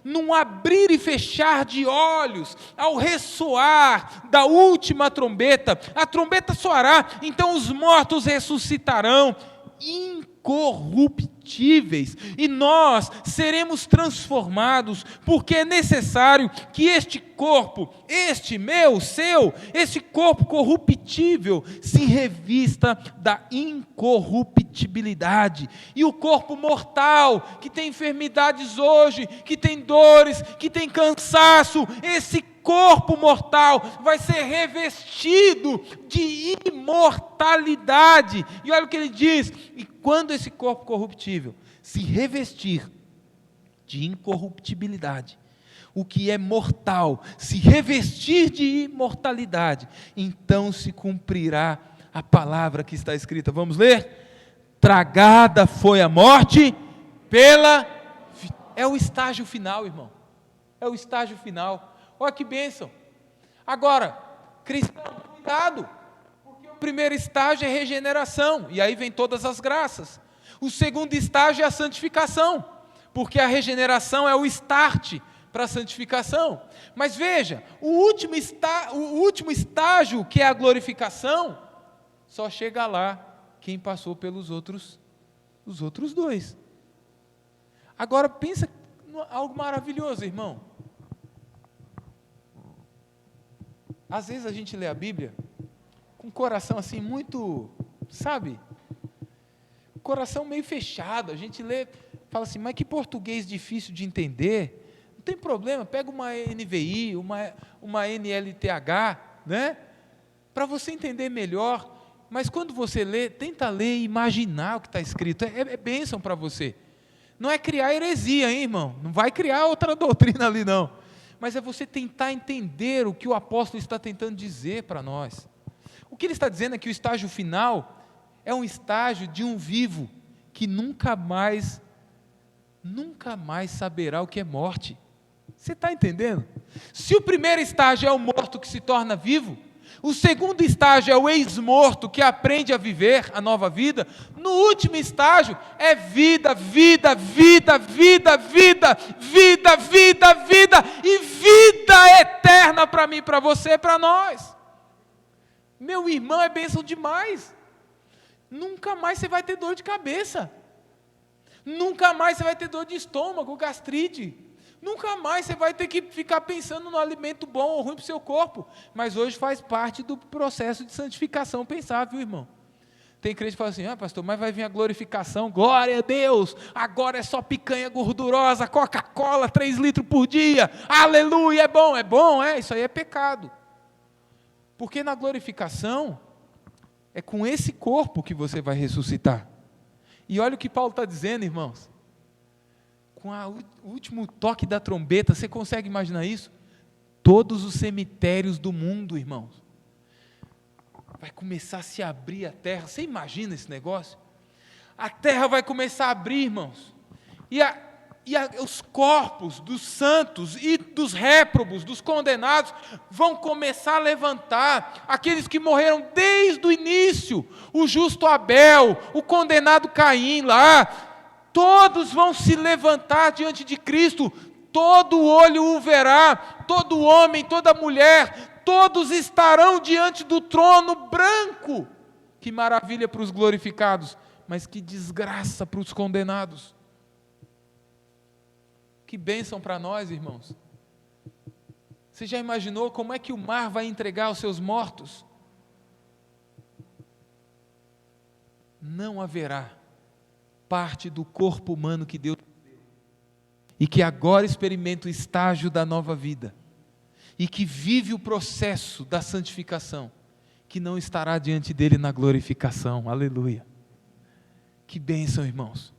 Speaker 1: num abrir e fechar de olhos, ao ressoar da última trombeta, a trombeta soará, então os mortos ressuscitarão, incorruptíveis, e nós seremos transformados, porque é necessário que este corpo, este meu, seu, este corpo corruptível, se revista da incorruptibilidade, e o corpo mortal, que tem enfermidades hoje, que tem dores, que tem cansaço, esse corpo mortal vai ser revestido de imortalidade. E olha o que ele diz: e quando esse corpo corruptível se revestir de incorruptibilidade, o que é mortal se revestir de imortalidade, então se cumprirá a palavra que está escrita. Vamos ler? Tragada foi a morte pela... É o estágio final, irmão. É o estágio final. Olha que bênção. Agora, cristão, cuidado, porque o primeiro estágio é regeneração, e aí vem todas as graças. O segundo estágio é a santificação, porque a regeneração é o start para a santificação. Mas veja, o último estágio, que é a glorificação, só chega lá quem passou pelos outros dois. Agora pensa algo maravilhoso, irmão. Às vezes a gente lê a Bíblia com o coração assim muito, sabe? O coração meio fechado. A gente lê, fala assim, mas que português difícil de entender. Não tem problema, pega uma NVI, uma NLTH, né? Para você entender melhor. Mas quando você lê, tenta ler e imaginar o que está escrito. É bênção para você. Não é criar heresia, hein, irmão? Não vai criar outra doutrina ali, não. Mas é você tentar entender o que o apóstolo está tentando dizer para nós. O que ele está dizendo é que o estágio final é um estágio de um vivo que nunca mais saberá o que é morte. Você está entendendo? Se o primeiro estágio é o morto que se torna vivo, o segundo estágio é o ex-morto que aprende a viver a nova vida, no último estágio é vida, vida, vida, vida, vida, vida, vida, vida e vida eterna para mim, para você, para nós. Meu irmão, é bênção demais. Nunca mais você vai ter dor de cabeça. Nunca mais você vai ter dor de estômago, gastrite. Nunca mais você vai ter que ficar pensando no alimento bom ou ruim para o seu corpo. Mas hoje faz parte do processo de santificação pensar, viu, irmão? Tem crente que fala assim, pastor, mas vai vir a glorificação, glória a Deus, agora é só picanha gordurosa, Coca-Cola, 3 litros por dia, aleluia, é bom, isso aí é pecado. Porque na glorificação, é com esse corpo que você vai ressuscitar. E olha o que Paulo está dizendo, irmãos. Com o último toque da trombeta, você consegue imaginar isso? Todos os cemitérios do mundo, irmãos, vai começar a se abrir a terra. Você imagina esse negócio? A terra vai começar a abrir, irmãos, e os corpos dos santos e dos réprobos, dos condenados, vão começar a levantar, aqueles que morreram desde o início, o justo Abel, o condenado Caim lá, todos vão se levantar diante de Cristo, todo olho o verá, todo homem, toda mulher, todos estarão diante do trono branco. Que maravilha para os glorificados, mas que desgraça para os condenados. Que bênção para nós, irmãos. Você já imaginou como é que o mar vai entregar os seus mortos? Não haverá parte do corpo humano que Deus deu, e que agora experimenta o estágio da nova vida, e que vive o processo da santificação, que não estará diante dele na glorificação, aleluia. Que bênção, irmãos.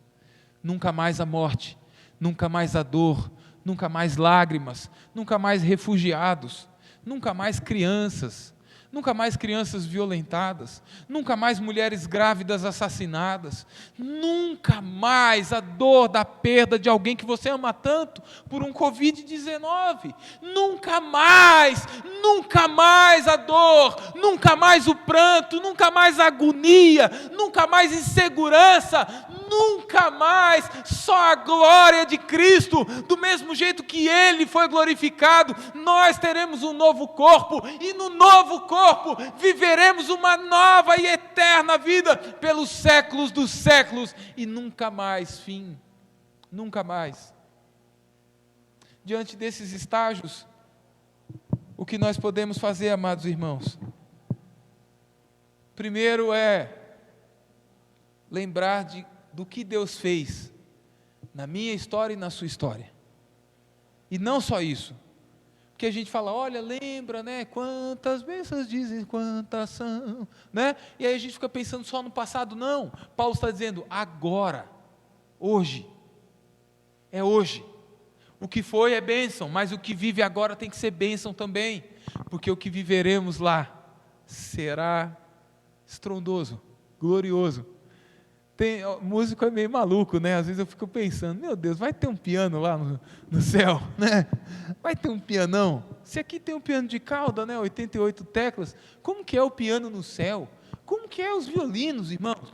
Speaker 1: Nunca mais a morte, nunca mais a dor, nunca mais lágrimas, nunca mais refugiados, nunca mais crianças, nunca mais crianças violentadas, nunca mais mulheres grávidas assassinadas, nunca mais a dor da perda de alguém que você ama tanto por um Covid-19, nunca mais a dor, nunca mais o pranto, nunca mais a agonia, nunca mais insegurança, nunca mais, só a glória de Cristo. Do mesmo jeito que Ele foi glorificado, nós teremos um novo corpo, e no novo corpo viveremos uma nova e eterna vida pelos séculos dos séculos, e nunca mais fim, nunca mais. Diante desses estágios, o que nós podemos fazer, amados irmãos? Primeiro é lembrar do que Deus fez na minha história e na sua história. E não só isso, porque a gente fala, olha, lembra, né, quantas bênçãos dizem, quantas são, né? E aí a gente fica pensando só no passado. Não, Paulo está dizendo, agora, hoje, é hoje. O que foi é bênção, mas o que vive agora tem que ser bênção também, porque o que viveremos lá será estrondoso, glorioso. Músico é meio maluco, né? Às vezes eu fico pensando, meu Deus, vai ter um piano lá no céu, né? Vai ter um pianão. Se aqui tem um piano de cauda, né? 88 teclas, como que é o piano no céu? Como que é os violinos, irmãos?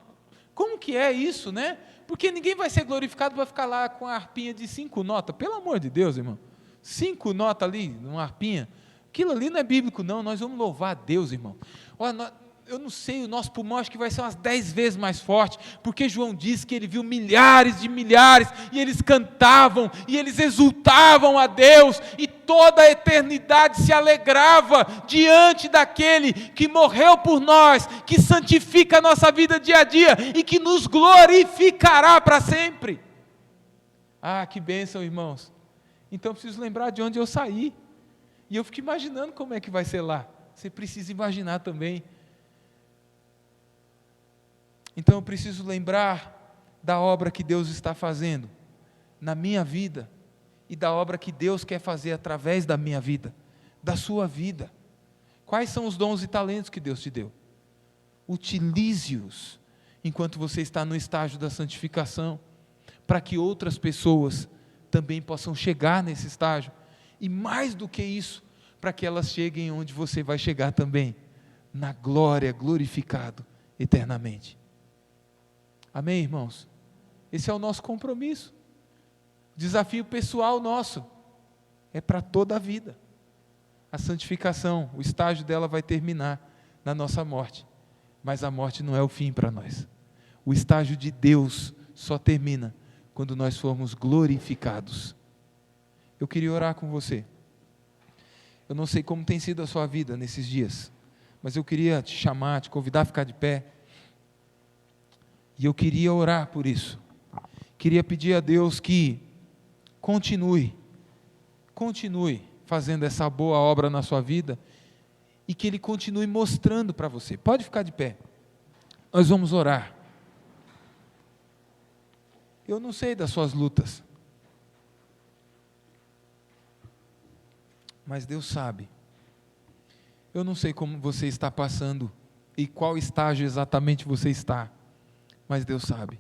Speaker 1: Como que é isso, né? Porque ninguém vai ser glorificado para ficar lá com a harpinha de 5 notas, pelo amor de Deus, irmão. 5 notas ali, numa harpinha, aquilo ali não é bíblico não, nós vamos louvar a Deus, irmão. Olha, eu não sei, o nosso pulmão acho que vai ser umas 10 vezes mais forte, porque João disse que ele viu milhares de milhares, e eles cantavam, e eles exultavam a Deus, e toda a eternidade se alegrava diante daquele que morreu por nós, que santifica a nossa vida dia a dia, e que nos glorificará para sempre. Ah, que bênção, irmãos. Então eu preciso lembrar de onde eu saí, e eu fico imaginando como é que vai ser lá. Você precisa imaginar também. Então eu preciso lembrar da obra que Deus está fazendo na minha vida e da obra que Deus quer fazer através da minha vida, da sua vida. Quais são os dons e talentos que Deus te deu? Utilize-os enquanto você está no estágio da santificação, para que outras pessoas também possam chegar nesse estágio, e mais do que isso, para que elas cheguem onde você vai chegar também, na glória, glorificado eternamente. Amém, irmãos? Esse é o nosso compromisso. O desafio pessoal nosso é para toda a vida. A santificação, o estágio dela vai terminar na nossa morte, mas a morte não é o fim para nós. O estágio de Deus só termina quando nós formos glorificados. Eu queria orar com você. Eu não sei como tem sido a sua vida nesses dias, mas eu queria te chamar, te convidar a ficar de pé. E eu queria orar por isso. Queria pedir a Deus que continue fazendo essa boa obra na sua vida, e que Ele continue mostrando para você. Pode ficar de pé. Nós vamos orar. Eu não sei das suas lutas, mas Deus sabe. Eu não sei como você está passando e qual estágio exatamente você está, mas Deus sabe.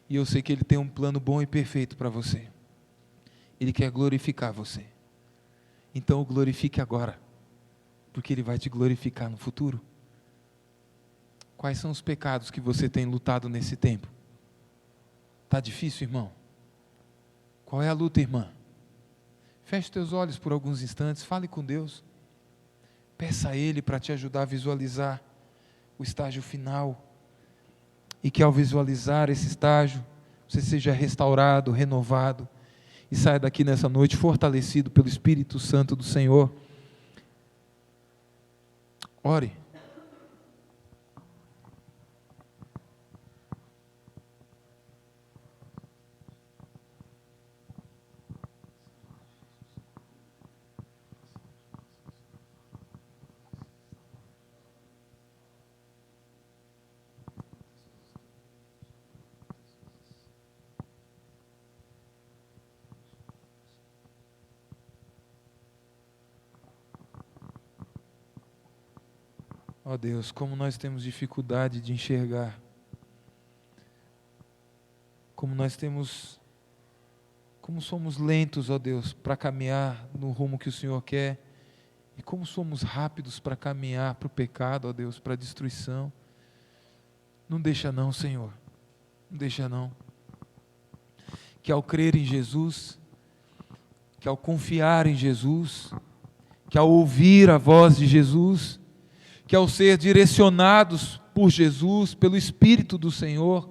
Speaker 1: E eu sei que Ele tem um plano bom e perfeito para você. Ele quer glorificar você. Então o glorifique agora, porque Ele vai te glorificar no futuro. Quais são os pecados que você tem lutado nesse tempo? Está difícil, irmão? Qual é a luta, irmã? Feche teus olhos por alguns instantes, fale com Deus. Peça a Ele para te ajudar a visualizar o estágio final. E que ao visualizar esse estágio, você seja restaurado, renovado, e saia daqui nessa noite fortalecido pelo Espírito Santo do Senhor. Ore. Ó Deus, como nós temos dificuldade de enxergar, como somos lentos, ó Deus, para caminhar no rumo que o Senhor quer, e como somos rápidos para caminhar para o pecado, ó Deus, para a destruição. Não deixa não, Senhor, não deixa não. Que ao crer em Jesus, que ao confiar em Jesus, que ao ouvir a voz de Jesus, que ao ser direcionados por Jesus, pelo Espírito do Senhor,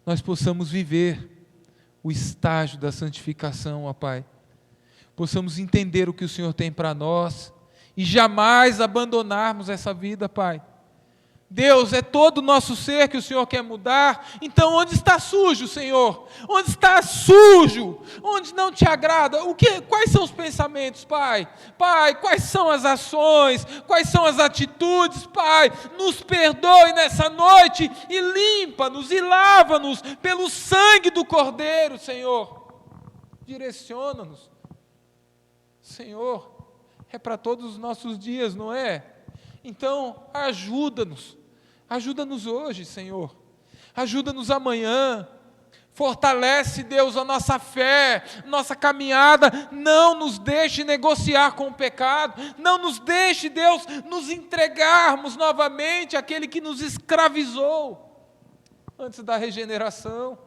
Speaker 1: nós possamos viver o estágio da santificação, ó Pai. Possamos entender o que o Senhor tem para nós e jamais abandonarmos essa vida, Pai. Deus, é todo o nosso ser que o Senhor quer mudar. Então onde está sujo, Senhor? Onde está sujo? Onde não te agrada? Quais são os pensamentos, Pai? Pai, quais são as ações? Quais são as atitudes, Pai? Nos perdoe nessa noite e limpa-nos e lava-nos pelo sangue do Cordeiro, Senhor. Direciona-nos. Senhor, é para todos os nossos dias, não é? Então, ajuda-nos hoje, Senhor, ajuda-nos amanhã, fortalece, Deus, a nossa fé, nossa caminhada, não nos deixe negociar com o pecado, não nos deixe, Deus, nos entregarmos novamente àquele que nos escravizou, antes da regeneração.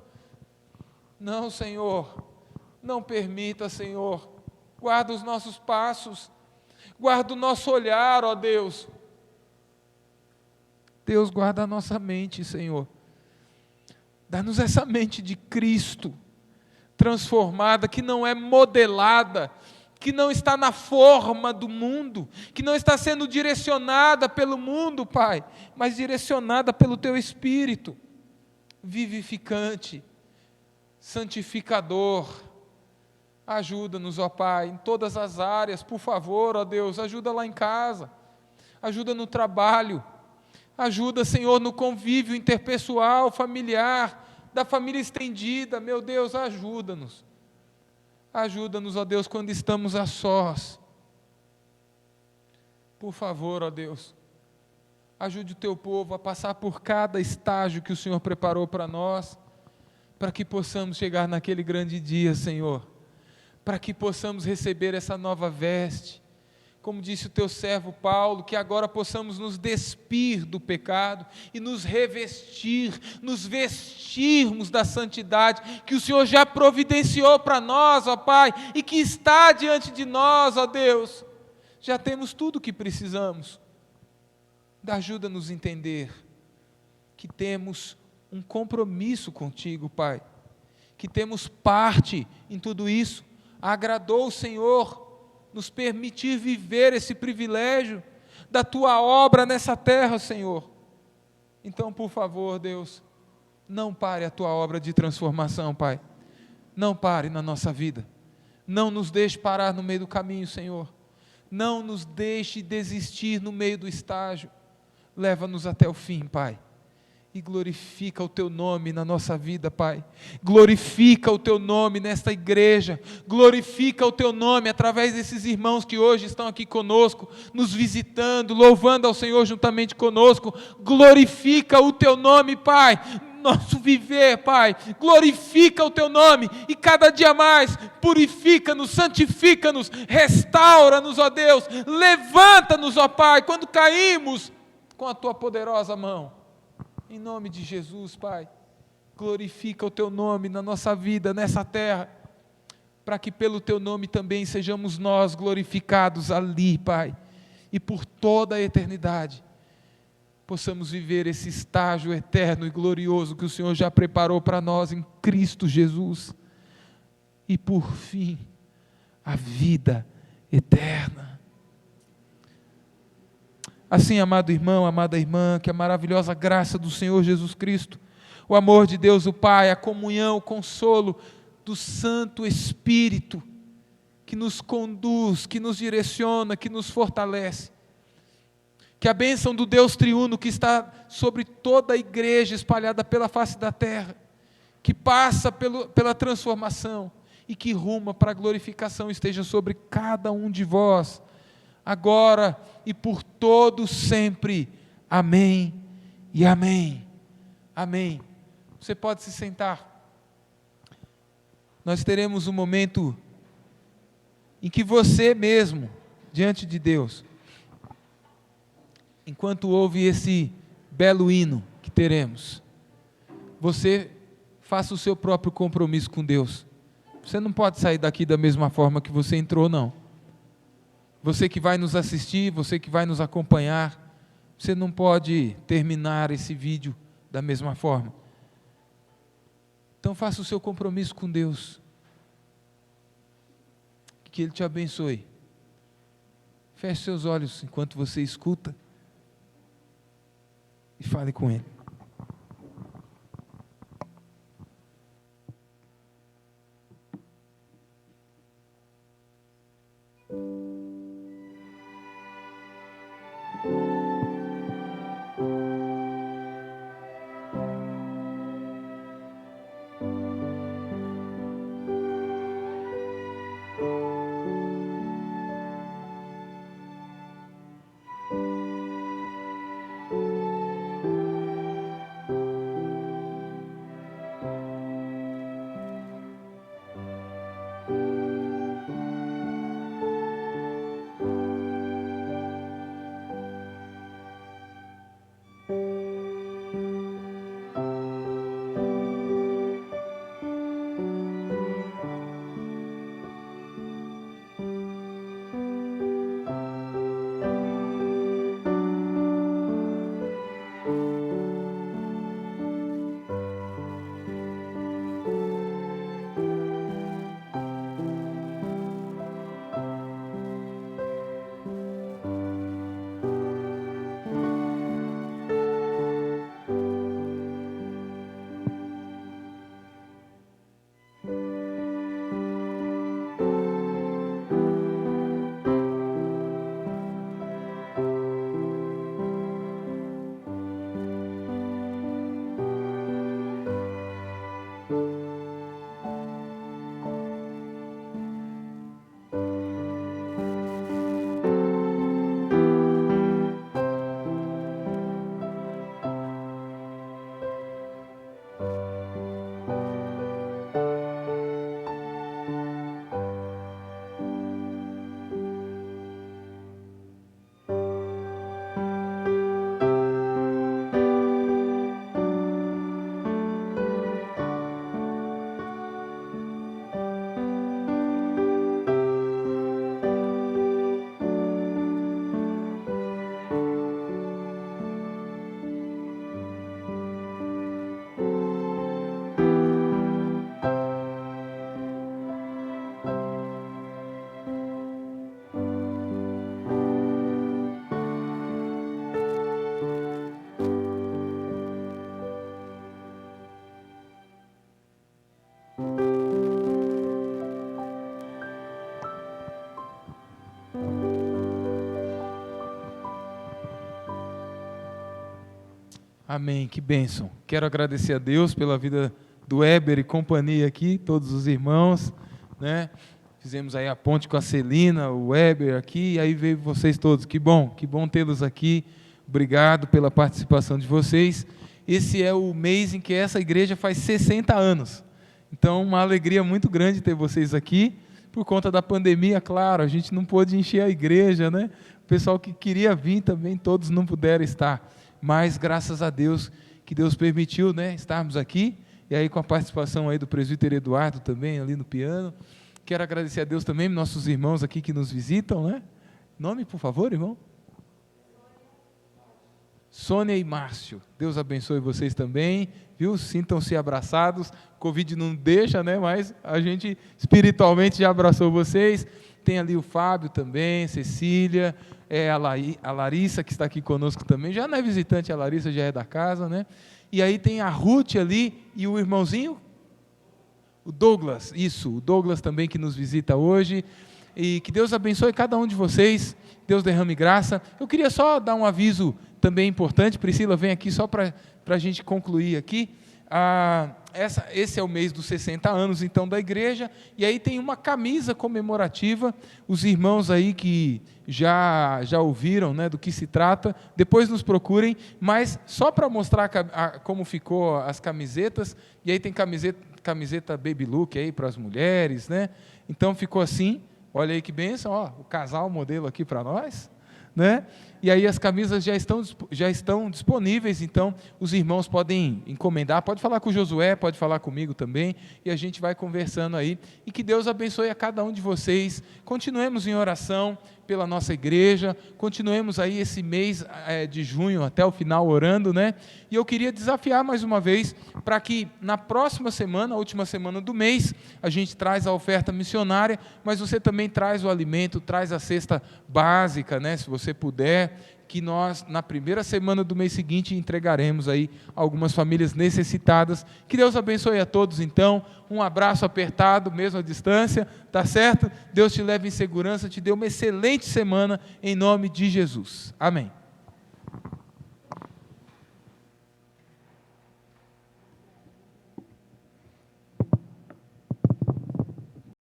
Speaker 1: Não, Senhor, não permita, Senhor, guarda os nossos passos, guarda o nosso olhar, ó Deus. Deus, guarda a nossa mente, Senhor. Dá-nos essa mente de Cristo, transformada, que não é modelada, que não está na forma do mundo, que não está sendo direcionada pelo mundo, Pai, mas direcionada pelo Teu Espírito, vivificante, santificador. Ajuda-nos, ó Pai, em todas as áreas, por favor, ó Deus, ajuda lá em casa, ajuda no trabalho, ajuda, Senhor, no convívio interpessoal, familiar, da família estendida. Meu Deus, ajuda-nos. Ajuda-nos, ó Deus, quando estamos a sós. Por favor, ó Deus, ajude o Teu povo a passar por cada estágio que o Senhor preparou para nós, para que possamos chegar naquele grande dia, Senhor, para que possamos receber essa nova veste, como disse o Teu servo Paulo, que agora possamos nos despir do pecado e nos revestir, nos vestirmos da santidade que o Senhor já providenciou para nós, ó Pai, e que está diante de nós, ó Deus. Já temos tudo o que precisamos. Ajuda-nos a entender que temos um compromisso contigo, Pai, que temos parte em tudo isso. Agradou o Senhor nos permitir viver esse privilégio da Tua obra nessa terra, Senhor. Então, por favor, Deus, não pare a Tua obra de transformação, Pai. Não pare na nossa vida. Não nos deixe parar no meio do caminho, Senhor. Não nos deixe desistir no meio do estágio. Leva-nos até o fim, Pai. E glorifica o Teu nome na nossa vida, Pai. Glorifica o Teu nome nesta igreja. Glorifica o Teu nome através desses irmãos que hoje estão aqui conosco, nos visitando, louvando ao Senhor juntamente conosco. Glorifica o Teu nome, Pai. Nosso viver, Pai. Glorifica o Teu nome e cada dia mais purifica-nos, santifica-nos, restaura-nos, ó Deus. Levanta-nos, ó Pai, quando caímos com a Tua poderosa mão. Em nome de Jesus, Pai, glorifica o Teu nome na nossa vida, nessa terra, para que pelo Teu nome também sejamos nós glorificados ali, Pai, e por toda a eternidade, possamos viver esse estágio eterno e glorioso que o Senhor já preparou para nós em Cristo Jesus, e por fim, a vida eterna. Assim, amado irmão, amada irmã, que a maravilhosa graça do Senhor Jesus Cristo, o amor de Deus o Pai, a comunhão, o consolo do Santo Espírito, que nos conduz, que nos direciona, que nos fortalece, que a bênção do Deus triuno que está sobre toda a igreja espalhada pela face da terra, que passa pela transformação e que ruma para a glorificação, esteja sobre cada um de vós, agora e por todo sempre. Amém e amém. Amém. Você pode se sentar. Nós teremos um momento em que você mesmo, diante de Deus, enquanto ouve esse belo hino que teremos, você faça o seu próprio compromisso com Deus. Você não pode sair daqui da mesma forma que você entrou, não. Você que vai nos assistir, você que vai nos acompanhar, você não pode terminar esse vídeo da mesma forma. Então faça o seu compromisso com Deus. Que Ele te abençoe. Feche seus olhos enquanto você escuta e fale com Ele. Amém, que bênção. Quero agradecer a Deus pela vida do Weber e companhia aqui, todos os irmãos, né? Fizemos aí a ponte com a Celina, o Weber aqui, e aí veio vocês todos. Que bom tê-los aqui. Obrigado pela participação de vocês. Esse é o mês em que essa igreja faz 60 anos. Então, uma alegria muito grande ter vocês aqui. Por conta da pandemia, claro, a gente não pôde encher a igreja, né? O pessoal que queria vir também, todos não puderam estar. Mas, graças a Deus, que Deus permitiu, né, estarmos aqui. E aí, com a participação aí do presbítero Eduardo também, ali no piano. Quero agradecer a Deus também, nossos irmãos aqui que nos visitam, né? Nome, por favor, irmão? Sônia e Márcio. Deus abençoe vocês também, viu? Sintam-se abraçados. Covid não deixa, né? Mas a gente espiritualmente já abraçou vocês. Tem ali o Fábio também, Cecília, a Larissa que está aqui conosco também. Já não é visitante, a Larissa já é da casa, né? E aí tem a Ruth ali e o irmãozinho, o Douglas, isso, o Douglas também que nos visita hoje. E que Deus abençoe cada um de vocês, Deus derrame graça. Eu queria só dar um aviso também importante, Priscila, vem aqui só para a gente concluir aqui. esse é o mês dos 60 anos, então, da igreja, e aí tem uma camisa comemorativa. Os irmãos aí que já ouviram, né, do que se trata, depois nos procurem, mas só para mostrar como ficou as camisetas, e aí tem camiseta baby look aí para as mulheres, né? Então ficou assim, olha aí que bênção, ó, o casal modelo aqui para nós, né? E aí as camisas já estão disponíveis, então os irmãos podem encomendar, pode falar com o Josué, pode falar comigo também, e a gente vai conversando aí, e que Deus abençoe a cada um de vocês. Continuemos em oração pela nossa igreja, continuemos aí esse mês de junho até o final orando, né? E eu queria desafiar mais uma vez, para que na próxima semana, a última semana do mês, a gente traz a oferta missionária, mas você também traz o alimento, traz a cesta básica, né? Se você puder, que nós, na primeira semana do mês seguinte, entregaremos aí algumas famílias necessitadas. Que Deus abençoe a todos, então. Um abraço apertado, mesmo à distância, tá certo? Deus te leve em segurança, te dê uma excelente semana, em nome de Jesus. Amém.